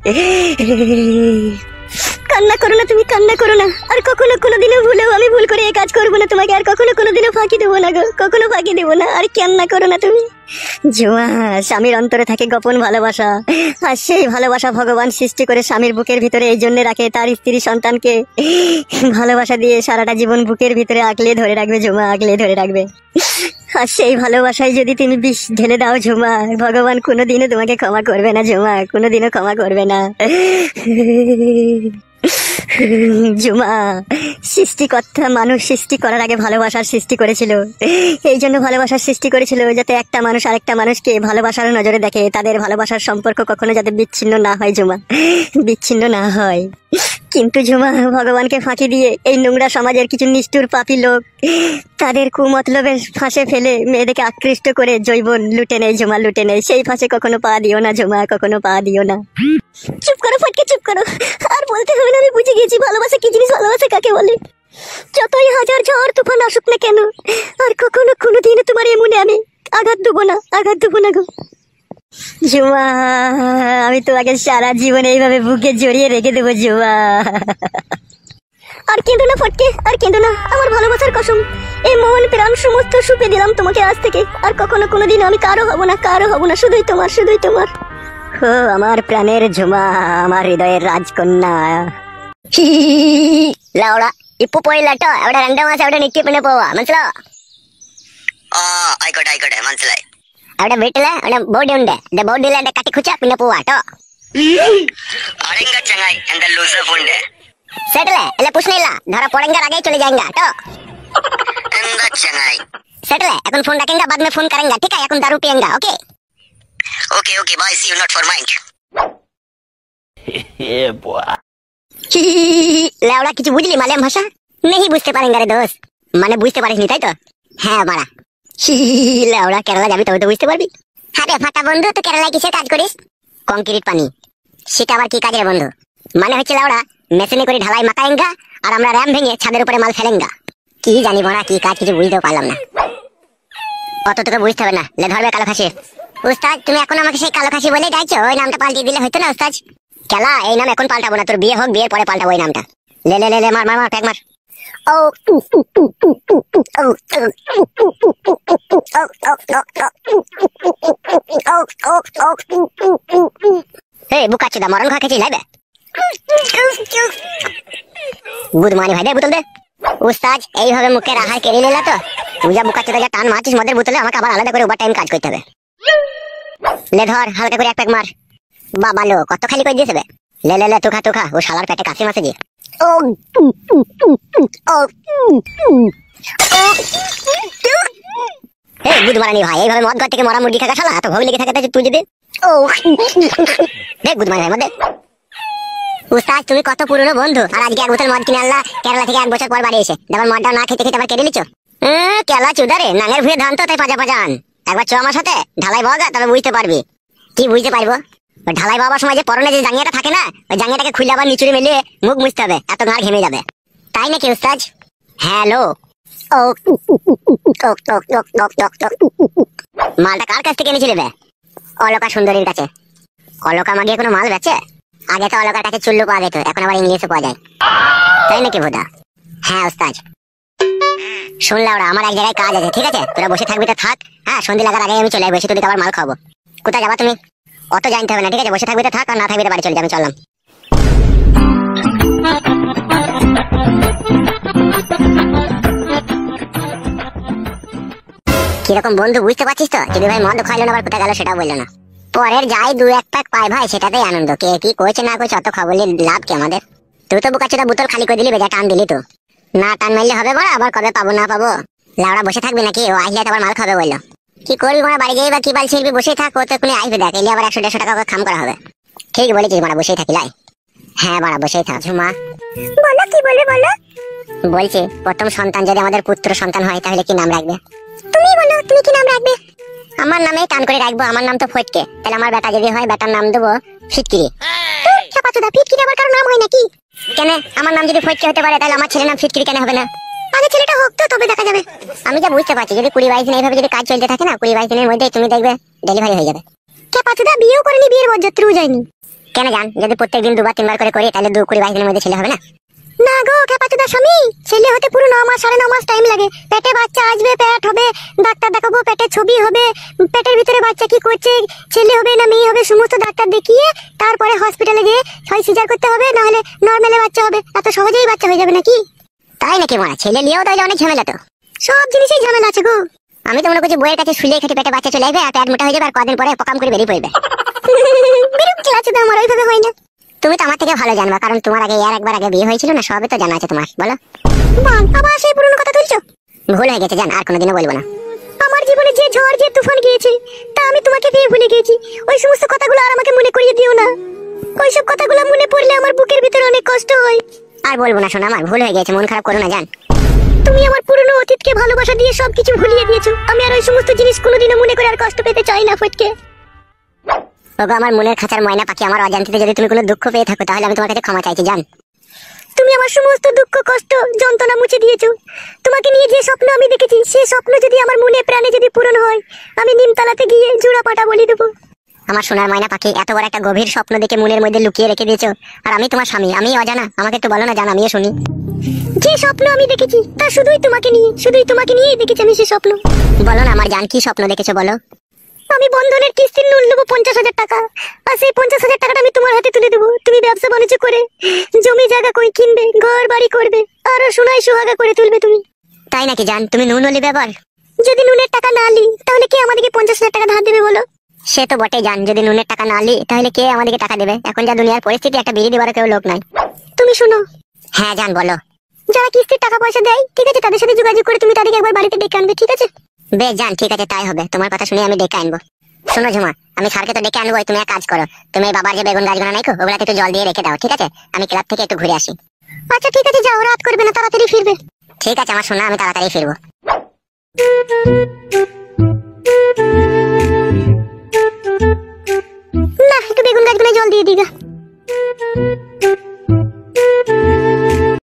কান্না করো না তুমি, কান্না করো না। আর কখনো কোনোদিনও ভুলেও আমি ভুল করে এই কাজ করবো না তোমাকে, আর কখনো কোনোদিনও ফাঁকি দেবো না গো, কখনো ফাঁকি দেবো না। আর কান্না করো না তুমি। ঝুমা, স্বামীর অন্তরে থাকে গোপন ভালোবাসা, আর সেই ভালোবাসা ভগবান সৃষ্টি করে স্বামীর বুকের ভিতরে এই জন্য রাখে তার স্ত্রী সন্তানকে ভালোবাসা দিয়ে সারাটা জীবন বুকের ভিতরে আগলে ধরে রাখবে ঝুমা, আগলে ধরে রাখবে। আর সেই ভালোবাসায় যদি তুমি বিষ ঢেলে দাও ঝুমা, ভগবান কোনোদিনও তোমাকে ক্ষমা করবে না ঝুমা, কোনোদিনও ক্ষমা করবে না। ঝুমা, সৃষ্টিকর্তা মানুষ সৃষ্টি করার আগে ভালোবাসার সৃষ্টি করেছিল। এই জন্য ভালোবাসার সৃষ্টি করেছিল যাতে একটা মানুষ আরেকটা মানুষকে ভালোবাসার নজরে দেখে, তাদের ভালোবাসার সম্পর্ক কখনো যাতে বিচ্ছিন্ন না হয় ঝুমা, বিচ্ছিন্ন না হয়। কিন্তু ঝুমা, ভগবানকে ফাঁকি দিয়ে এই নোংরা সমাজের কিছু নিষ্ঠুর পাপী লোক তাদের কুমতলবের ফাঁসে ফেলে মেয়েদেরকে আকৃষ্ট করে যৌবন লুটে নেয় ঝুমা, লুটে নেয়। সেই ফাঁসে কখনো পা দিও না ঝুমা, কখনো পা দিও না। চুপ করো ফটকে, চুপ করো। আর বলতে হবে না, আমি বুঝে গেছি ভালোবাসা কি জিনিস, ভালোবাসা কাকে বলে। যতই হাজার ঝড় তুফান আসুক না কেন, আর কখনো কোনোদিনও তোমার এই মনে আমি আঘাত দেবো না, আঘাত দেবো না গো ঝুমা। আমি তোমাকে সারা জীবন এইভাবে বুকে জড়িয়ে রেখে দেবো ঝুমা। আর কেঁদো না ফটকে, আর কেঁদো না। আমার ভালোবাসার কসম, এই মন প্রাণ সমস্ত সুপে দিলাম তোমাকে আজ থেকে। আর কখনো কোনোদিন আমি কারো হব না, কারো হব না, শুধুই তোমার, শুধুই তোমার। ও আমার প্রাণের ঝুমা, আমার ഹൃദയർ രാജകന്യ. ലൗഡ ഇപ്പൊ പോയില്ലട്ടോ, അവിടെ 2 മാസം അവിടെ നിൽക്കി പിന്നെ പോവാ, മനസ്സിലാവോ? ആ ആയിക്കോട്ടെ ആയിക്കോട്ടെ, മനസ്സിലായി. അവിടെ വീട്ടില് അവിടെ ബോഡി ഉണ്ട്, ബോഡിയിൽ എന്റെ കട്ടിക്കുച്ച പിന്നെ പോവാട്ടോ. আরেঙ্গা চাঙ্গাই এন্ড লুজার ফুন্ডে সেটলে এলে পুষনিല്ല, ধরা পড়েঙ্গার আগেই চলে যাएंगा তো। এন্ডা চাঙ্গাই সেটলে এখন ফোন রাখেঙ্গা, बाद में फोन करेंगे, ठीक है? এখন दारू पिएंगा, okay? Okay okay, bye, see you, not for mind. লেওড়া কিছু বুঝলি মালয়াম ভাষা? নেই বুঝতে পারেন রে দোস্ত, মানে বুঝতে পারিসনি তাই তো? হ্যাঁ মারা। লেওড়া কেরালা যাবি তবে তো বুঝতে পারবি। হ্যাঁ রে ফাটা বন্ধু, তুই কেরালায় কিসের কাজ করিস? কংক্রিট পানি। সেটা আবার কি কাজ রে বন্ধু? মানে হচ্ছে লেওড়া মেশিনে করে ঢালাই মাকায়েঙ্গা আর আমরা র্যাম ভেঙে ছাদের উপরে মাল ফেলেঙ্গা। কি জানি বড়া কি কাজ, কিছু বুঝতেও পারলাম না। অত তোকে বুঝতে হবে না, লে ধরবে কালো খাসি। উস্তাদ তুমি এখন আমাকে সেই কালো খাসি বলে ডাকছো? ওই নামটা পাল্টিয়ে দিলে হতো না উস্তাদ? খেলা এই নাম এখন পাল্টাবো না, তোর বিয়ে হোক, বিয়ের পরে পাল্টাবো এই নামটা। লে লে লে মার মার মার, ট্যাগ মার। ও হে বুকাচ্ছি দা, মরণ খা খেয়েছি লাইবে। গুড মর্নিং ভাই, দে বোতল দে। উস্তাদ এইভাবে মুখের আহার কেড়ে নিলা তো? তুই যা বুকাচ্ছি যা টান মারছিস মদের বোতলে, আমাকে আবার আলাদা করে ওভার টাইম কাজ করতে হবে। লে ধর হালকা করে এক প্যাক মার। বাবা লো কত খালি করে দিয়েছে বে। লে লে লে তুখা তুখা, ও শালার পেটে কাশি মাসে দিয়ে। ও হে গুড মর্নিং ভাই, এইভাবে মদ ঘর থেকে মরা মুরগি খাকা শালা, এত ভোগ লেগে থাকে তুই যদি। ও দেখ গুড মর্নিং ভাই মদে। উস্তাদ তুমি কত পুরনো বন্ধু, আর আজকে 1 বোতল মদ কিনে আনলা কেরালা থেকে 1 বছর পর বাড়ি এসে। আবার মদটা না খেতে খেতে আবার কেটে নিচ্ছ। কেলা চুদারে নাঙের ভুয়ে ধান তো তাই পাজা পাজান। একবার চ আমার সাথে ঢালাই বগা, তবে বুঝতে পারবি। কি বুঝতে পারবো? ঢালাই বাবার সময় যে পরনে যে জাঙ্গিয়াটা থাকে না, ওই জাঙ্গিয়াটাকে খুলে আবার নিচুড়ে মেলিয়ে মুখ মুছতে হবে, এত গাড় ঘেমে যাবে। তাই নাকি উস্তাদ? হ্যালো ও মালটা কার কাছ থেকে এনেছিলে বে? অলকা সুন্দরীর কাছে। অলকা মাগিয়ে কোনো মাল বেচে? আগে তো অলকার কাছে চুল্লু পাওয়া যেত, এখন আবার ইংলিশে পাওয়া যায়। তাই নাকি ভোদা? হ্যাঁ ওস্তাদ। শুনলে ওরা আমার এক জায়গায় কাজ আছে, ঠিক আছে? তোরা বসে থাকবি তো থাক, হ্যাঁ সন্ধে লাগার আগে আমি চলে আসবো, এসে তোদের আবার মাল খাবো। কোথায় যাবা তুমি? অত জানতে হবে না, ঠিক আছে? বসে থাকবি তো থাক, আর না থাকবি তো বাড়ি চলে যাবে, চললাম। কিরকম বন্ধু বুঝতে পারছিস তো? যদি ভাই মদ খাইলো না আবার কোথায় গেল সেটা বললো না। পরের যাই দু এক প্যাক পাই ভাই, সেটাতেই আনন্দ। কে কি করছে না করছে অত খবর নিয়ে লাভ কি আমাদের? তুই তো বোকাচোদা বোতল খালি করে দিলি, বেজা টান দিলি তো। না টান মারলে হবে বড়, আবার কবে পাবো না পাবো? লাউড়া বসে থাকবি নাকি? ও আসলে তো আবার মাল খাবে বললো। কি করবি মারা, বাড়ি গিয়ে বা কি বাল ছিড়বি? বসেই থাক, ও তো এখনই আসবে, দেখ এলে আবার 100-150 টাকা করে খাম করা হবে। ঠিক বলেছিস মারা, বসেই থাকি লাই। হ্যাঁ মারা বসেই থাক। ঝুমা বলো, কি বলবে বলো। বলছি প্রথম সন্তান যদি আমাদের পুত্র সন্তান হয় তাহলে কি নাম রাখবে? তুমি বলো, তুমি কি নাম রাখবে? আমার নামে টান করে রাখবো, আমার নাম তো ফটকে। তাহলে আমার বেটা যদি হয়, বেটার নাম দেবো ফিটকিরি। ফিটকিরি আবার কারো নাম হয় নাকি? কেন? আমার নাম যদি ফটকে হতে পারে তাহলে আমার ছেলের নাম ফিটকিরি কেন হবে না? আগে ছেলেটা হোক তো, তবে দেখা যাবে। আমি যা বুঝতে পারছি, যদি 20-22 দিন এইভাবে যদি কাজ চলতে থাকে না, 20-22 দিনের মধ্যে তুমি দেখবে ডেলিভারি হয়ে যাবে। কে পাচুদা বিয়েও করেনি, বিয়ের বরযাত্রীও যায়নি। কেন জান? যদি প্রত্যেকদিন 2-3 বার করে করি তাহলে 20-22 দিনের মধ্যে ছেলে হবে না? না গো খেপাচুদা স্বামী, ছেলে হতে পুরো 9 মাস 9.5 মাস টাইম লাগে। পেটে বাচ্চা আসবে, পেট হবে, ডাক্তার দেখাবো, পেটে ছবি হবে, পেটের ভিতরে বাচ্চা কি করছে, ছেলে হবে না মেয়ে হবে, সমস্ত ডাক্তার দেখিয়ে তারপরে হসপিটালে গিয়ে হয় সিজার করতে হবে, না হলে নরমালে বাচ্চা হবে। এত সহজেই বাচ্চা হয়ে যাবে নাকি? তাই নাকি মারা? ছেলে নিয়েও তাহলে অনেক ঝামেলা তো। সব জিনিসই ঝামেলা আছে গো। আমি তো মনে করছি বইয়ের কাছে শুলে খেটে পেটে বাচ্চা চলে আসবে, আর পেট মোটা হয়ে যাবে, আর কদিন পরে পকাম করে বেরিয়ে পড়বে। বিরক্তি লাগছে তো আমার, ওইভাবে হয় না। তুমি তো আমার থেকে ভালো জানবা, কারণ তোমার আগে একবার আগে বিয়ে হয়েছিল না, সবই তো জানা আছে তোমার। বলো আবার সেই পুরনো কথা তুলছো? ভুল হয়ে গেছে জান, আর কোনোদিনও বলবো না। আমার জীবনে যে ঝড় যে তুফান গিয়েছে তা আমি তোমাকে পেয়ে ভুলে গেছি। ওই সমস্ত কথাগুলো আর আমাকে মনে করিয়ে দিও না। ওইসব কথাগুলো মনে পড়লে আমার বুকের ভিতরে অনেক কষ্ট হয়। আর বলবো না শোনা, আমার ভুল হয়ে গেছে, মন খারাপ করো না জান। তুমি আমার পুরনো অতীতকে ভালোবাসা দিয়ে সবকিছু ভুলিয়ে দিয়েছো। আমি আর ওই সমস্ত জিনিস কোনোদিনও মনে করে আর কষ্ট পেতে চাই না ফটকে। ওগো আমার মনের খাঁচার ময়না পাখি, আমার অজান্তিতে যদি তুমি কোনো দুঃখ পেয়ে থাকো তাহলে আমি তোমার কাছে ক্ষমা চাইছি জান। তুমি আমার সমস্ত দুঃখ কষ্ট যন্ত্রণা মুছে দিয়েছো। তোমাকে নিয়ে যে স্বপ্ন আমি দেখেছি, সেই স্বপ্ন যদি আমার মনে প্রাণে যদি পূরণ হয়, আমি নিমতলাতে গিয়ে জোড়া পাটা বলি দেবো। আমার সোনার ময়না পাখি, এত বড় একটা গভীর স্বপ্ন দেখে মনের মধ্যে লুকিয়ে রেখে দিয়েছো, আর আমি তোমার স্বামী, আমি অজানা? আমাকে একটু বলো না জান, আমিও শুনি। যে স্বপ্ন আমি দেখেছি তা শুধুই তোমাকে নিয়েই দেখেছি আমি। সেই স্বপ্ন বলো না আমার জান, কি স্বপ্ন দেখেছো বলো? আমি বন্ধনের কিস্তির লোন নেবো 50,000 টাকা, আর সেই 50,000 টাকাটা আমি তোমার হাতে তুলে দেবো। তুমি ব্যবসা বাণিজ্য করে জমি জায়গা কই কিনবে, ঘর বাড়ি করবে, আরো সোনায় সোহাগা করে তুলবে তুমি। তাই নাকি জান? তুমি নুন হলি ব্যাপার। যদি নুনের টাকা না লি তাহলে কে আমাদেরকে 50,000 টাকা ধার দেবে বলো? সে তো বটে জান, যদি নুনের টাকা না লি তাহলে কে আমাদেরকে টাকা দেবে? এখন যা দুনিয়ার পরিস্থিতি, একটা বিড়ি দেওয়ার কেউ লোক নাই। তুমি শুনো। হ্যাঁ জান বলো। যারা কিস্তির টাকা পয়সা দেয়, ঠিক আছে, তাদের সাথে যোগাযোগ করে তুমি তাদেরকে একবার বাড়িতে ডেকে আনবে, ঠিক আছে? বেশ জান, ঠিক আছে তাই হবে। তোমার কথা শুনে আমি ডেকে আনবো। শোনো ঝুমা, আমি স্যারকে তো ডেকে আনবোই, তুমি এক কাজ করো, তুমি বাবার যে বেগুন গাছগুলো নাইকো ওগুলাতে একটু জল দিয়ে রেখে দাও, ঠিক আছে? আমি ক্লাব থেকে একটু ঘুরে আসি। আচ্ছা ঠিক আছে, যাও, রাত করবে না, তাড়াতাড়ি ফিরবে। ঠিক আছে আমার সোনা, আমি তাড়াতাড়ি ফিরবো। না একটু বেগুন গাছগুলো জল দিয়ে দিগা।